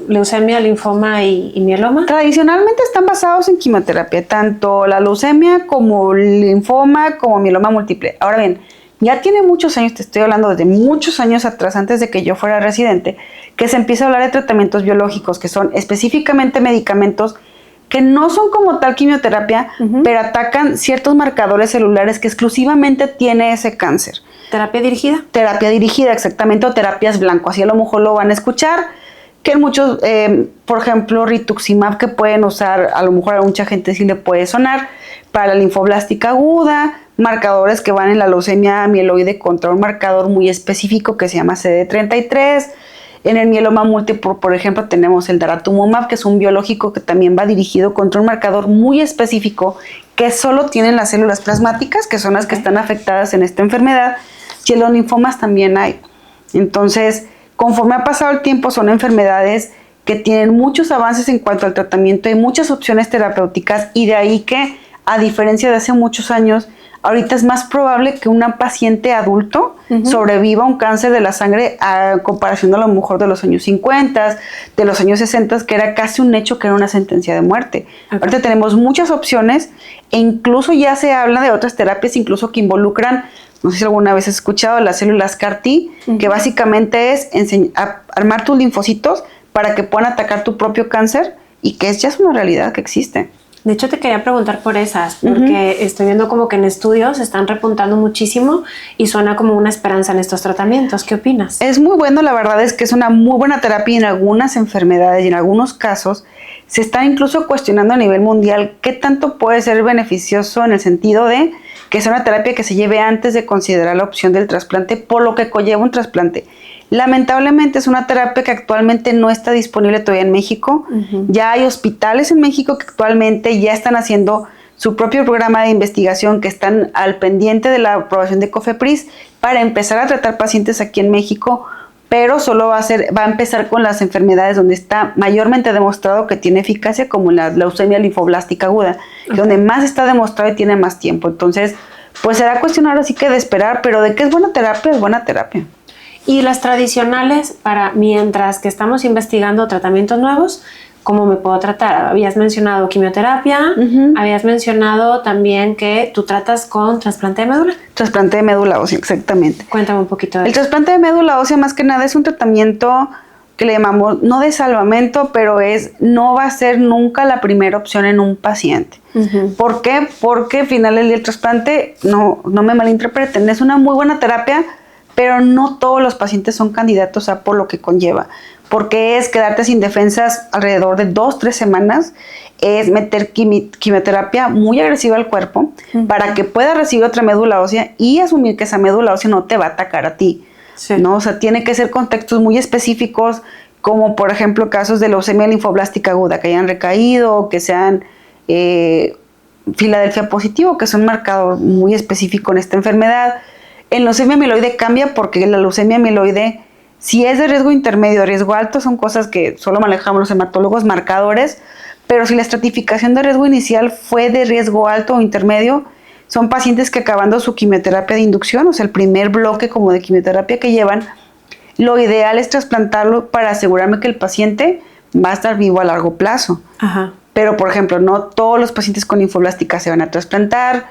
leucemia, linfoma y mieloma. Tradicionalmente están basados en quimioterapia, tanto la leucemia como el linfoma como mieloma múltiple. Ahora bien, ya tiene muchos años, te estoy hablando desde muchos años atrás, antes de que yo fuera residente, que se empieza a hablar de tratamientos biológicos, que son específicamente medicamentos que no son como tal quimioterapia, pero atacan ciertos marcadores celulares que exclusivamente tiene ese cáncer. ¿Terapia dirigida? Terapia dirigida, exactamente, o terapias blanco. Así a lo mejor lo van a escuchar, que muchos, por ejemplo, rituximab, que pueden usar, a lo mejor a mucha gente sí le puede sonar, para la linfoblástica aguda, marcadores que van en la leucemia mieloide contra un marcador muy específico que se llama CD33. En el mieloma múltiple, por ejemplo, tenemos el daratumumab, que es un biológico que también va dirigido contra un marcador muy específico que solo tienen las células plasmáticas, que son las que están afectadas en esta enfermedad, y en los linfomas también hay. Entonces, conforme ha pasado el tiempo, son enfermedades que tienen muchos avances en cuanto al tratamiento, hay muchas opciones terapéuticas, y de ahí que, a diferencia de hace muchos años, ahorita es más probable que un paciente adulto sobreviva a un cáncer de la sangre a comparación a lo mejor de los años 50, de los años 60, que era casi un hecho, que era una sentencia de muerte. Ahorita tenemos muchas opciones e incluso ya se habla de otras terapias, incluso que involucran no sé si alguna vez has escuchado, las células CAR-T, que básicamente es armar tus linfocitos para que puedan atacar tu propio cáncer y que ya es una realidad que existe. De hecho, te quería preguntar por esas, porque estoy viendo como que en estudios están repuntando muchísimo y suena como una esperanza en estos tratamientos. ¿Qué opinas? Es muy bueno, la verdad es que es una muy buena terapia en algunas enfermedades y en algunos casos se está incluso cuestionando a nivel mundial qué tanto puede ser beneficioso en el sentido de que sea una terapia que se lleve antes de considerar la opción del trasplante por lo que conlleva un trasplante. Lamentablemente es una terapia que actualmente no está disponible todavía en México. Ya hay hospitales en México que actualmente ya están haciendo su propio programa de investigación, que están al pendiente de la aprobación de COFEPRIS para empezar a tratar pacientes aquí en México, pero solo va a empezar con las enfermedades donde está mayormente demostrado que tiene eficacia, como la leucemia linfoblástica aguda, donde más está demostrado y tiene más tiempo. Entonces, pues será cuestionar así que de esperar, pero de que es buena terapia. Y las tradicionales, para mientras que estamos investigando tratamientos nuevos, ¿cómo me puedo tratar? Habías mencionado quimioterapia, habías mencionado también que tú tratas con trasplante de médula. Trasplante de médula ósea, exactamente. Cuéntame un poquito de eso. El trasplante de médula ósea más que nada es un tratamiento que le llamamos, no de salvamento, pero no va a ser nunca la primera opción en un paciente. ¿Por qué? Porque al final el trasplante, no me malinterpreten, es una muy buena terapia, pero no todos los pacientes son candidatos a por lo que conlleva, porque es quedarte sin defensas alrededor de 2-3 semanas, es meter quimioterapia muy agresiva al cuerpo para que pueda recibir otra médula ósea y asumir que esa médula ósea no te va a atacar a ti, ¿no? O sea, tiene que ser contextos muy específicos, como por ejemplo casos de leucemia linfoblástica aguda que hayan recaído, que sean Filadelfia positivo, que son marcados muy específicos en esta enfermedad. En leucemia amiloide cambia porque la leucemia amiloide, si es de riesgo intermedio o riesgo alto, son cosas que solo manejamos los hematólogos marcadores, pero si la estratificación de riesgo inicial fue de riesgo alto o intermedio, son pacientes que acabando su quimioterapia de inducción, o sea, el primer bloque como de quimioterapia que llevan, lo ideal es trasplantarlo para asegurarme que el paciente va a estar vivo a largo plazo. Pero, por ejemplo, no todos los pacientes con linfoblástica se van a trasplantar.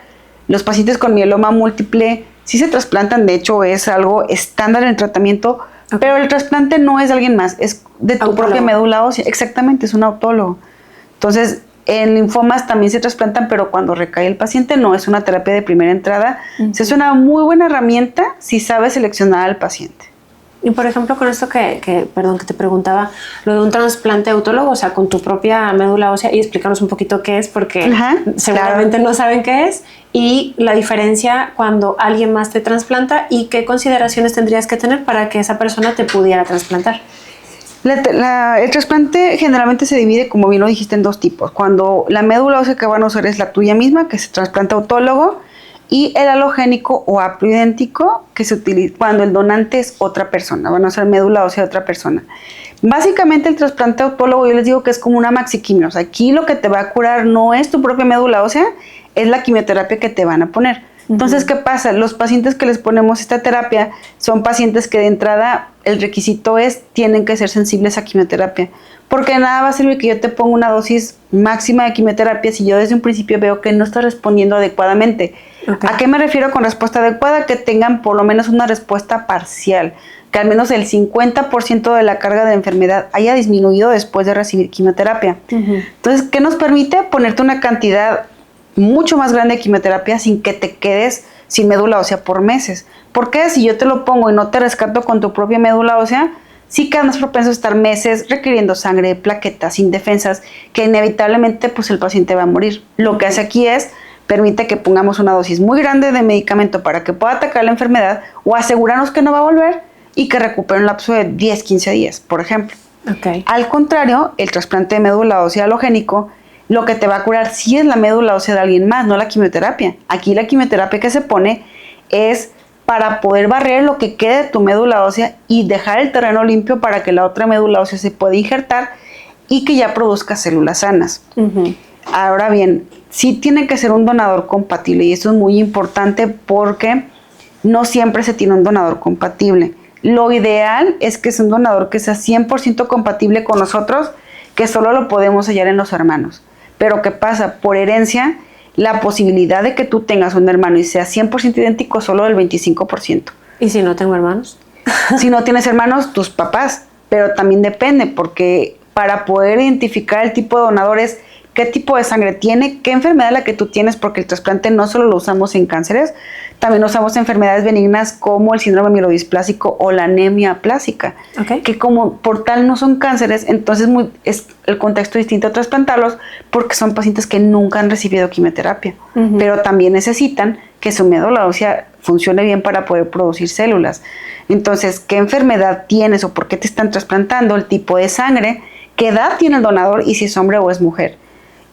Los pacientes con mieloma múltiple sí se trasplantan, de hecho es algo estándar en el tratamiento, pero el trasplante no es de alguien más, es de tu propia médula ósea. Exactamente, es un autólogo. Entonces, en linfomas también se trasplantan, pero cuando recae el paciente no es una terapia de primera entrada. Es una muy buena herramienta si sabes seleccionar al paciente. Y por ejemplo, con esto que te preguntaba, lo de un trasplante autólogo, o sea, con tu propia médula ósea, y explícanos un poquito qué es, porque seguramente no saben qué es, y la diferencia cuando alguien más te trasplanta y qué consideraciones tendrías que tener para que esa persona te pudiera trasplantar. El trasplante generalmente se divide, como bien lo dijiste, en dos tipos. Cuando la médula ósea que van a usar es la tuya misma, que se trasplanta autólogo, y el halogénico o haploidéntico, que se utiliza cuando el donante es otra persona, van a usar médula ósea de otra persona. Básicamente el trasplante autólogo, yo les digo que es como una maxiquimio. O sea, aquí lo que te va a curar no es tu propia médula ósea, es la quimioterapia que te van a poner. Entonces, ¿qué pasa? Los pacientes que les ponemos esta terapia son pacientes que de entrada el requisito tienen que ser sensibles a quimioterapia. Porque nada va a servir que yo te ponga una dosis máxima de quimioterapia si yo desde un principio veo que no estás respondiendo adecuadamente. ¿A qué me refiero con respuesta adecuada? Que tengan por lo menos una respuesta parcial, que al menos el 50% de la carga de enfermedad haya disminuido después de recibir quimioterapia. Entonces, ¿qué nos permite? Ponerte una cantidad mucho más grande de quimioterapia sin que te quedes sin médula ósea por meses. Porque si yo te lo pongo y no te rescato con tu propia médula ósea, sí quedas más propenso a estar meses requiriendo sangre, plaquetas, sin defensas, que inevitablemente pues el paciente va a morir. Lo que hace aquí permite que pongamos una dosis muy grande de medicamento para que pueda atacar la enfermedad o asegurarnos que no va a volver y que recupere un lapso de 10-15 días, por ejemplo. Al contrario, el trasplante de médula ósea halogénico, lo que te va a curar sí es la médula ósea de alguien más, no la quimioterapia. Aquí la quimioterapia que se pone es para poder barrer lo que quede de tu médula ósea y dejar el terreno limpio para que la otra médula ósea se pueda injertar y que ya produzca células sanas. Ahora bien, sí tiene que ser un donador compatible y esto es muy importante porque no siempre se tiene un donador compatible. Lo ideal es que sea un donador que sea 100% compatible con nosotros, que solo lo podemos hallar en los hermanos. Pero ¿qué pasa? Por herencia, la posibilidad de que tú tengas un hermano y sea 100% idéntico es solo del 25%. ¿Y si no tengo hermanos? Si no tienes hermanos, tus papás, pero también depende, porque para poder identificar el tipo de donadores, qué tipo de sangre tiene, qué enfermedad es la que tú tienes, porque el trasplante no solo lo usamos en cánceres, también lo usamos en enfermedades benignas como el síndrome mielodisplásico o la anemia plástica, que como por tal no son cánceres, entonces es el contexto distinto a trasplantarlos porque son pacientes que nunca han recibido quimioterapia, pero también necesitan que su médula ósea funcione bien para poder producir células. Entonces, ¿qué enfermedad tienes o por qué te están trasplantando? El tipo de sangre, qué edad tiene el donador y si es hombre o es mujer.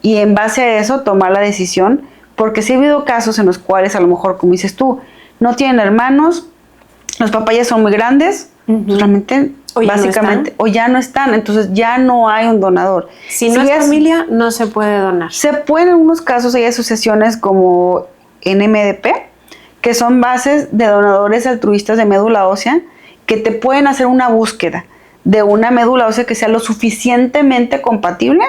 Y en base a eso tomar la decisión, porque sí ha habido casos en los cuales a lo mejor, como dices tú, no tienen hermanos, los papás ya son muy grandes, realmente básicamente, o ya no están, entonces ya no hay un donador. Si no es familia, no se puede donar. Se pueden en unos casos, hay asociaciones como NMDP, que son bases de donadores altruistas de médula ósea, que te pueden hacer una búsqueda de una médula ósea que sea lo suficientemente compatible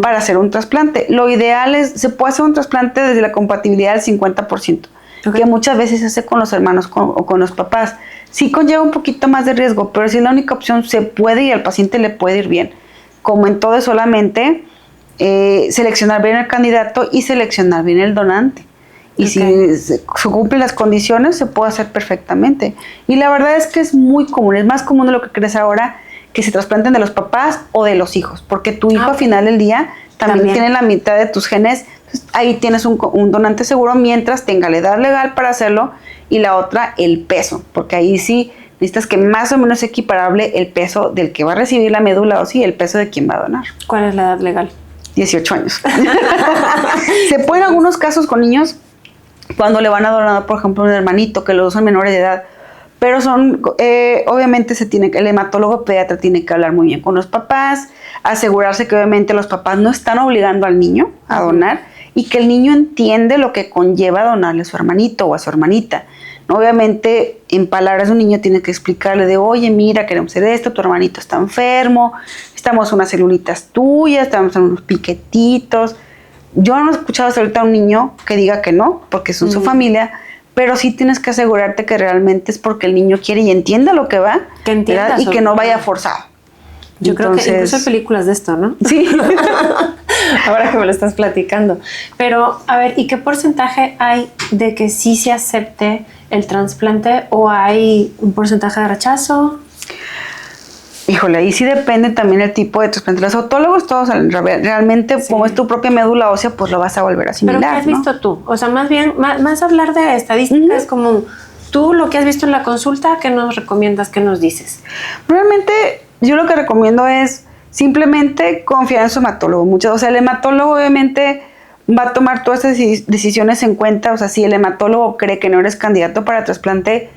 para hacer un trasplante. Lo ideal es, se puede hacer un trasplante desde la compatibilidad del 50%, que muchas veces se hace con los hermanos o con los papás. Sí conlleva un poquito más de riesgo, pero si es la única opción, se puede y al paciente le puede ir bien. Como en todo, es solamente seleccionar bien el candidato y seleccionar bien el donante. Y si se cumplen las condiciones, se puede hacer perfectamente. Y la verdad es que es muy común, es más común de lo que crees ahora, que se trasplanten de los papás o de los hijos, porque tu hijo al final del día también tiene la mitad de tus genes, entonces ahí tienes un donante seguro mientras tenga la edad legal para hacerlo y la otra el peso, porque ahí sí necesitas que más o menos sea equiparable el peso del que va a recibir la médula ósea y el peso de quien va a donar. ¿Cuál es la edad legal? 18 años. Se pueden algunos casos con niños cuando le van a donar, por ejemplo, un hermanito que los dos son menores de edad, pero son, obviamente el hematólogo pediatra tiene que hablar muy bien con los papás, asegurarse que obviamente los papás no están obligando al niño a donar y que el niño entiende lo que conlleva donarle a su hermanito o a su hermanita. Obviamente, en palabras de un niño tiene que explicarle de, oye, mira, queremos hacer esto, tu hermanito está enfermo, estamos unas celulitas tuyas, estamos en unos piquetitos. Yo no he escuchado hasta ahorita a un niño que diga que no, porque son su familia, pero sí tienes que asegurarte que realmente es porque el niño quiere y entienda lo que va, que entienda y que no vaya forzado. Yo creo que incluso hay películas de esto, ¿no? Sí. Ahora que me lo estás platicando. Pero, a ver, ¿y qué porcentaje hay de que sí se acepte el trasplante o hay un porcentaje de rechazo? Híjole, ahí sí depende también el tipo de trasplante. Los autólogos todos realmente, como es tu propia médula ósea, pues lo vas a volver a asimilar. ¿Pero qué has visto tú? O sea, más bien, más hablar de estadísticas, como tú lo que has visto en la consulta, ¿qué nos recomiendas, qué nos dices? Realmente, yo lo que recomiendo es simplemente confiar en su hematólogo. O sea, el hematólogo obviamente va a tomar todas esas decisiones en cuenta. O sea, si el hematólogo cree que no eres candidato para trasplante,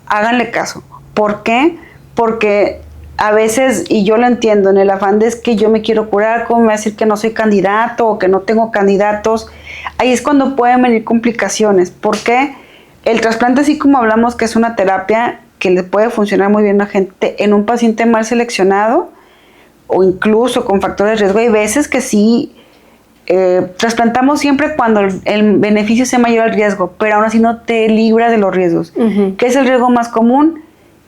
háganle caso. ¿Por qué? Porque a veces, y yo lo entiendo, en el afán de es que yo me quiero curar, ¿cómo me va a decir que no soy candidato o que no tengo candidatos? Ahí es cuando pueden venir complicaciones. ¿Por qué? El trasplante, así como hablamos que es una terapia que le puede funcionar muy bien a gente en un paciente mal seleccionado o incluso con factores de riesgo, hay veces que sí trasplantamos siempre cuando el beneficio sea mayor al riesgo, pero aún así no te libras de los riesgos. ¿Qué es el riesgo más común?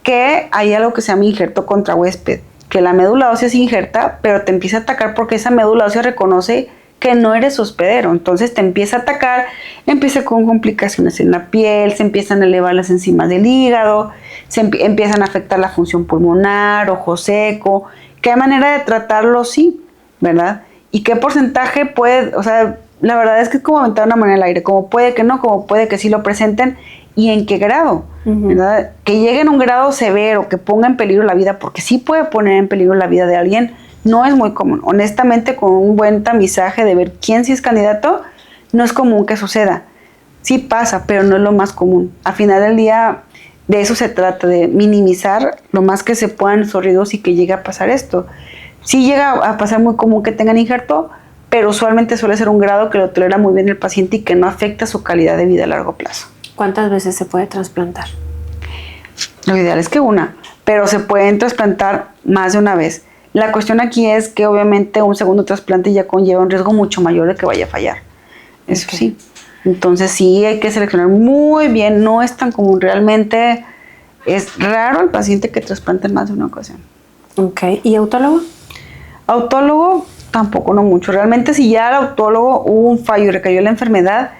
Que hay algo que se llama injerto contra huésped, que la médula ósea se injerta, pero te empieza a atacar porque esa médula ósea reconoce que no eres hospedero, entonces te empieza a atacar, empieza con complicaciones en la piel, se empiezan a elevar las enzimas del hígado, empiezan a afectar la función pulmonar, ojo seco. ¿Qué manera de tratarlo? Sí, ¿verdad? ¿Y qué porcentaje puede? O sea, la verdad es que es como aventar una moneda al aire, como puede que no, como puede que sí lo presenten, y en qué grado, ¿verdad? Que lleguen a un grado severo, que ponga en peligro la vida, porque sí puede poner en peligro la vida de alguien, no es muy común. Honestamente, con un buen tamizaje de ver quién sí es candidato, no es común que suceda. Sí pasa, pero no es lo más común. Al final del día, de eso se trata, de minimizar lo más que se puedan esos riesgos y que llegue a pasar esto. Sí llega a pasar muy común que tengan injerto, pero usualmente suele ser un grado que lo tolera muy bien el paciente y que no afecta su calidad de vida a largo plazo. ¿Cuántas veces se puede trasplantar? Lo ideal es que una, pero se pueden trasplantar más de una vez. La cuestión aquí es que obviamente un segundo trasplante ya conlleva un riesgo mucho mayor de que vaya a fallar. eso sí. Entonces sí hay que seleccionar muy bien, no es tan común realmente, es raro el paciente que trasplante en más de una ocasión. Ok, ¿y autólogo? Autólogo tampoco, no mucho. Realmente si ya el autólogo hubo un fallo y recayó la enfermedad,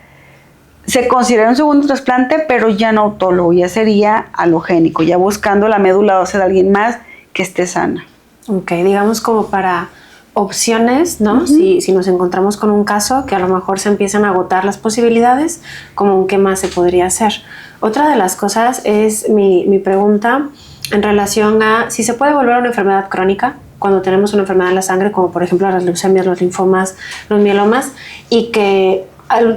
se considera un segundo trasplante, pero ya no autólogo, ya sería alogénico, ya buscando la médula ósea de alguien más que esté sana. Ok, digamos como para opciones, ¿no? Si nos encontramos con un caso que a lo mejor se empiezan a agotar las posibilidades, como qué más se podría hacer. Otra de las cosas es mi pregunta en relación a si se puede volver a una enfermedad crónica cuando tenemos una enfermedad en la sangre, como por ejemplo las leucemias, los linfomas, los mielomas, y que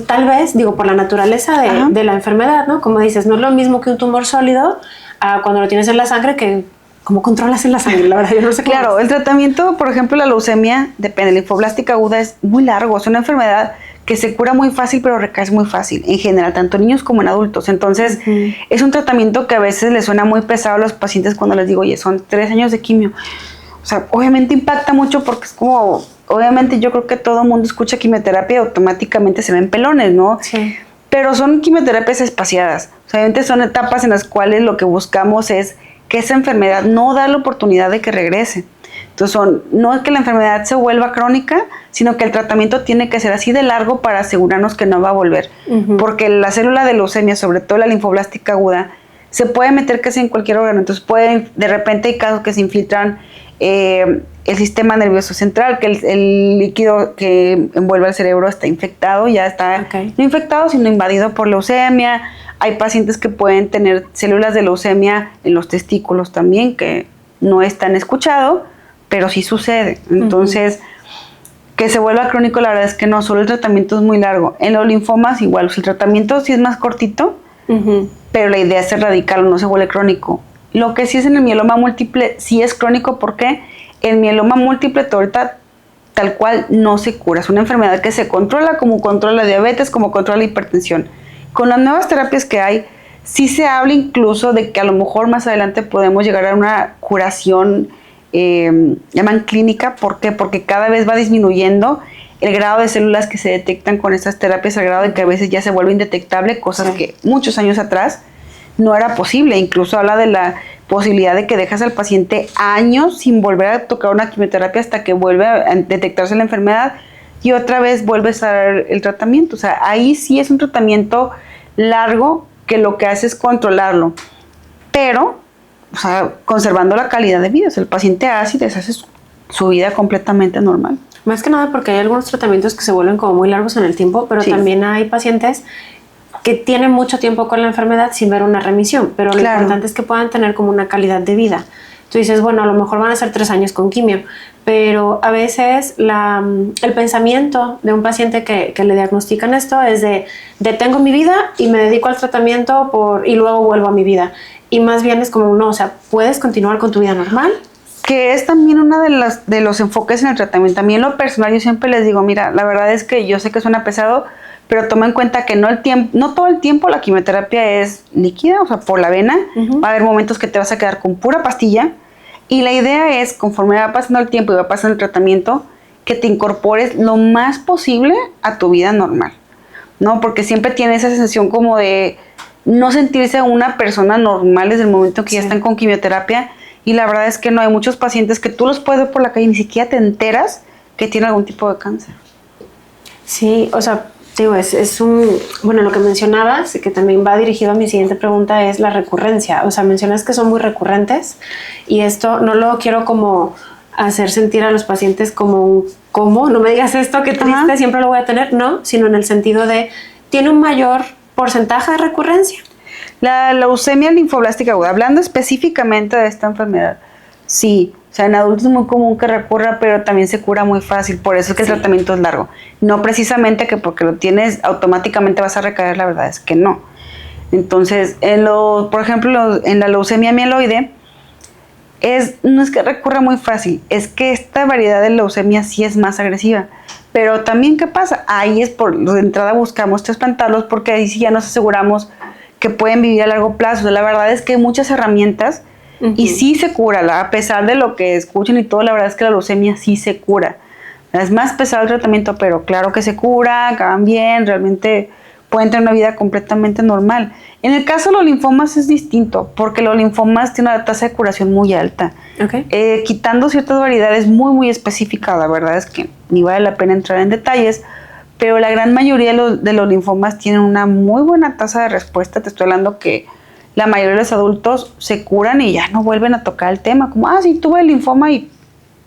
tal vez, digo, por la naturaleza de la enfermedad, ¿no? Como dices, no es lo mismo que un tumor sólido cuando lo tienes en la sangre que ¿cómo controlas en la sangre? La verdad, yo no sé cómo. Claro, el tratamiento, por ejemplo, la leucemia, depende, la linfoblástica aguda es muy largo, es una enfermedad que se cura muy fácil, pero recae muy fácil, en general, tanto en niños como en adultos. Entonces, es un tratamiento que a veces les suena muy pesado a los pacientes cuando les digo, oye, son 3 años de quimio. O sea, obviamente impacta mucho porque es como, obviamente yo creo que todo el mundo escucha quimioterapia y automáticamente se ven pelones, ¿no? Sí. Pero son quimioterapias espaciadas. O sea, obviamente son etapas en las cuales lo que buscamos es que esa enfermedad no da la oportunidad de que regrese. Entonces, no es que la enfermedad se vuelva crónica, sino que el tratamiento tiene que ser así de largo para asegurarnos que no va a volver. Porque la célula de leucemia, sobre todo la linfoblástica aguda, se puede meter casi en cualquier órgano. Entonces, de repente hay casos que se infiltran el sistema nervioso central, que el líquido que envuelve el cerebro está infectado, ya está no infectado, sino invadido por leucemia. Hay pacientes que pueden tener células de leucemia en los testículos también, que no es tan escuchado, pero sí sucede. Entonces, que se vuelva crónico, la verdad es que no, solo el tratamiento es muy largo. En los linfomas igual, el tratamiento sí es más cortito, pero la idea es erradicarlo, no se vuelve crónico. Lo que sí es en el mieloma múltiple, sí es crónico porque el mieloma múltiple ahorita tal cual no se cura. Es una enfermedad que se controla como controla la diabetes, como controla la hipertensión. Con las nuevas terapias que hay, sí se habla incluso de que a lo mejor más adelante podemos llegar a una curación, llaman clínica. ¿Por qué? Porque cada vez va disminuyendo el grado de células que se detectan con estas terapias, al grado de que a veces ya se vuelve indetectable, cosas que muchos años atrás no era posible. Incluso habla de la posibilidad de que dejas al paciente años sin volver a tocar una quimioterapia hasta que vuelve a detectarse la enfermedad y otra vez vuelves a dar el tratamiento. O sea, ahí sí es un tratamiento largo que lo que hace es controlarlo, pero, o sea, conservando la calidad de vida. O sea, el paciente hace y deshace su vida completamente normal. Más que nada porque hay algunos tratamientos que se vuelven como muy largos en el tiempo, pero también hay pacientes que tienen mucho tiempo con la enfermedad sin ver una remisión, pero lo importante es que puedan tener como una calidad de vida. Tú dices, bueno, a lo mejor van a ser 3 años con quimio, pero a veces el pensamiento de un paciente que le diagnostican esto es de detengo mi vida y me dedico al tratamiento y luego vuelvo a mi vida. Y más bien es como, no, o sea, puedes continuar con tu vida normal. Que es también uno de los enfoques en el tratamiento. También en lo personal yo siempre les digo, mira, la verdad es que yo sé que suena pesado, pero toma en cuenta que no todo el tiempo la quimioterapia es líquida, o sea, por la vena. Va a haber momentos que te vas a quedar con pura pastilla. Y la idea es, conforme va pasando el tiempo y va pasando el tratamiento, que te incorpores lo más posible a tu vida normal, ¿no? Porque siempre tiene esa sensación como de no sentirse una persona normal desde el momento que ya están con quimioterapia. Y la verdad es que no, hay muchos pacientes que tú los puedes ver por la calle y ni siquiera te enteras que tienen algún tipo de cáncer. Sí, o sea, digo, bueno, lo que mencionabas, que también va dirigido a mi siguiente pregunta, es la recurrencia. O sea, mencionas que son muy recurrentes y esto no lo quiero como hacer sentir a los pacientes como ¿cómo? No me digas esto, qué triste, siempre lo voy a tener. No, sino en el sentido de, ¿tiene un mayor porcentaje de recurrencia? La leucemia linfoblástica aguda, hablando específicamente de esta enfermedad, sí. O sea, en adultos es muy común que recurra, pero también se cura muy fácil. Por eso es que el tratamiento es largo. No precisamente que porque lo tienes automáticamente vas a recaer, la verdad es que no. Entonces, por ejemplo, en la leucemia mieloide, no es que recurra muy fácil, es que esta variedad de leucemia sí es más agresiva. Pero también, ¿qué pasa? Ahí de entrada buscamos trasplantarlos porque ahí sí ya nos aseguramos que pueden vivir a largo plazo. La verdad es que hay muchas herramientas y sí se cura, a pesar de lo que escuchen y todo, la verdad es que la leucemia sí se cura. Es más pesado el tratamiento, pero claro que se cura, acaban bien, realmente pueden tener una vida completamente normal. En el caso de los linfomas es distinto, porque los linfomas tienen una tasa de curación muy alta. Okay. Quitando ciertas variedades muy específicas, la verdad es que ni vale la pena entrar en detalles, pero la gran mayoría de los linfomas tienen una muy buena tasa de respuesta. Te estoy hablando que la mayoría de los adultos se curan y ya no vuelven a tocar el tema, como, sí, tuve el linfoma y...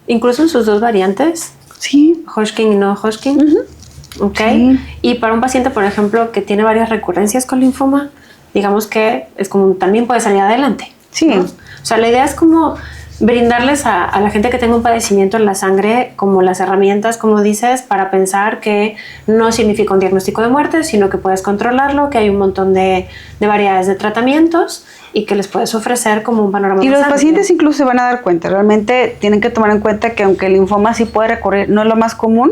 Incluso en sus dos variantes. Sí. Hodgkin y no Hodgkin. Uh-huh. Ok. Sí. Y para un paciente, por ejemplo, que tiene varias recurrencias con linfoma, digamos que es como también puede salir adelante. Sí. ¿No? O sea, la idea es como brindarles a la gente que tenga un padecimiento en la sangre como las herramientas, como dices, para pensar que no significa un diagnóstico de muerte, sino que puedes controlarlo, que hay un montón de variedades de tratamientos y que les puedes ofrecer como un panorama Y más los amplio. pacientes incluso se van a dar cuenta, realmente tienen que tomar en cuenta que aunque el linfoma sí puede recurrir, no es lo más común,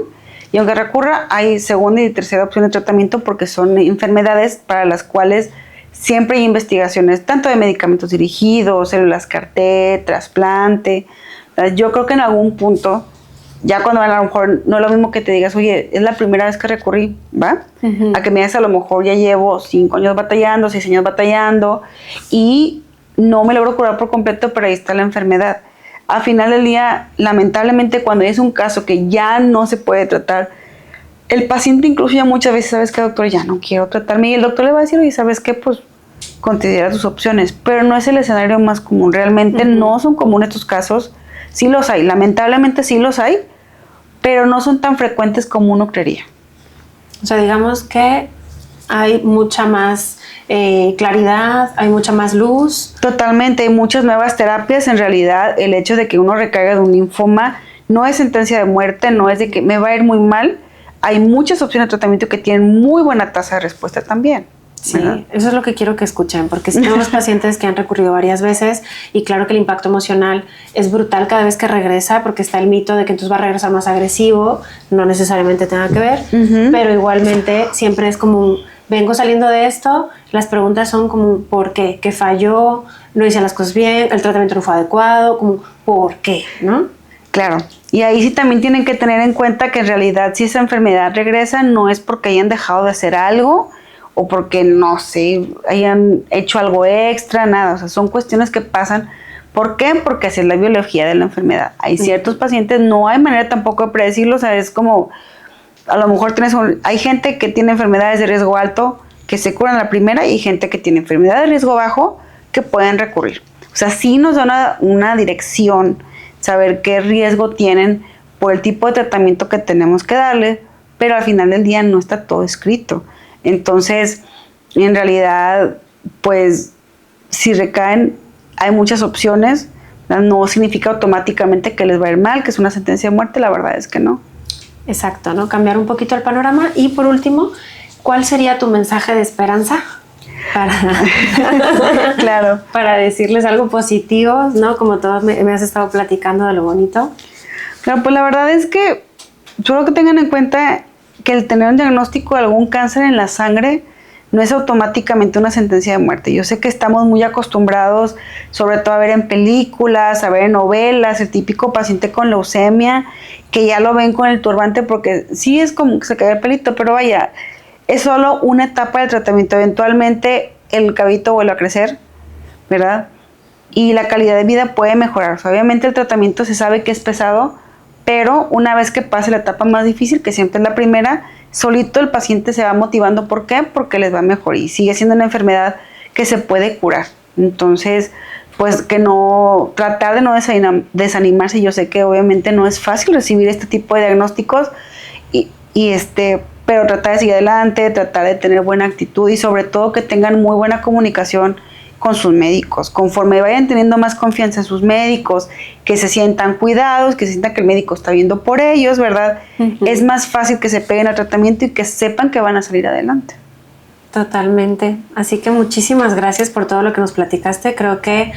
y aunque recurra, hay segunda y tercera opción de tratamiento porque son enfermedades para las cuales siempre hay investigaciones, tanto de medicamentos dirigidos, células CAR-T, trasplante. Yo creo que en algún punto, ya cuando a lo mejor no es lo mismo que te digas, oye, es la primera vez que recurrí, ¿va? Uh-huh. A que me digas, a lo mejor ya llevo 5 años batallando, 6 años batallando y no me logro curar por completo, pero ahí está la enfermedad. Al final del día, lamentablemente, cuando es un caso que ya no se puede tratar, el paciente incluso ya muchas veces, ¿sabes qué, doctor? Ya no quiero tratarme. Y el doctor le va a decir, oye, ¿sabes qué? Pues considera tus opciones. Pero no es el escenario más común. Realmente no son comunes estos casos. Sí los hay. Lamentablemente sí los hay. Pero no son tan frecuentes como uno creería. O sea, digamos que hay mucha más claridad, hay mucha más luz. Totalmente. Hay muchas nuevas terapias. En realidad, el hecho de que uno recaiga de un linfoma no es sentencia de muerte. No es de que me va a ir muy mal. Hay muchas opciones de tratamiento que tienen muy buena tasa de respuesta también. Sí, ¿verdad? Eso es lo que quiero que escuchen, porque si tenemos pacientes que han recurrido varias veces y claro que el impacto emocional es brutal cada vez que regresa, porque está el mito de que entonces va a regresar más agresivo, no necesariamente tenga que ver, pero igualmente siempre es como vengo saliendo de esto, las preguntas son como ¿por qué? ¿Qué falló? ¿No hice las cosas bien? ¿El tratamiento no fue adecuado? Como ¿por qué? ¿No? Claro, y ahí sí también tienen que tener en cuenta que en realidad si esa enfermedad regresa no es porque hayan dejado de hacer algo o porque, no sé, hayan hecho algo extra, nada, o sea, son cuestiones que pasan. ¿Por qué? Porque así es la biología de la enfermedad. Hay ciertos pacientes, no hay manera tampoco de predecirlo, o sea, es como, a lo mejor hay gente que tiene enfermedades de riesgo alto que se curan a la primera y gente que tiene enfermedades de riesgo bajo que pueden recurrir. O sea, sí nos da una dirección, saber qué riesgo tienen por el tipo de tratamiento que tenemos que darle, pero al final del día no está todo escrito. Entonces, en realidad, pues, si recaen, hay muchas opciones, no significa automáticamente que les va a ir mal, que es una sentencia de muerte, la verdad es que no. Exacto, ¿no? Cambiar un poquito el panorama. Y por último, ¿cuál sería tu mensaje de esperanza? Claro. Para decirles algo positivo, ¿no? Como todos me has estado platicando de lo bonito. Claro, pues la verdad es que solo que tengan en cuenta que el tener un diagnóstico de algún cáncer en la sangre no es automáticamente una sentencia de muerte. Yo sé que estamos muy acostumbrados, sobre todo a ver en películas, a ver en novelas, el típico paciente con leucemia, que ya lo ven con el turbante porque sí es como que se cae el pelito, pero vaya, es solo una etapa del tratamiento. Eventualmente el cabellito vuelve a crecer, ¿verdad? Y la calidad de vida puede mejorar. O sea, obviamente el tratamiento se sabe que es pesado, pero una vez que pase la etapa más difícil, que siempre es la primera, solito el paciente se va motivando. ¿Por qué? Porque les va mejor y sigue siendo una enfermedad que se puede curar. Entonces, pues que no, tratar de no desanimarse. Yo sé que obviamente no es fácil recibir este tipo de diagnósticos pero tratar de seguir adelante, tratar de tener buena actitud y sobre todo que tengan muy buena comunicación con sus médicos. Conforme vayan teniendo más confianza en sus médicos, que se sientan cuidados, que se sientan que el médico está viendo por ellos, ¿verdad? Es más fácil que se peguen al tratamiento y que sepan que van a salir adelante. Totalmente. Así que muchísimas gracias por todo lo que nos platicaste. Creo que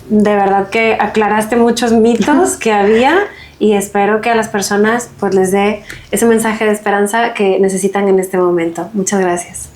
de verdad que aclaraste muchos mitos que había y espero que a las personas pues les dé ese mensaje de esperanza que necesitan en este momento. Muchas gracias.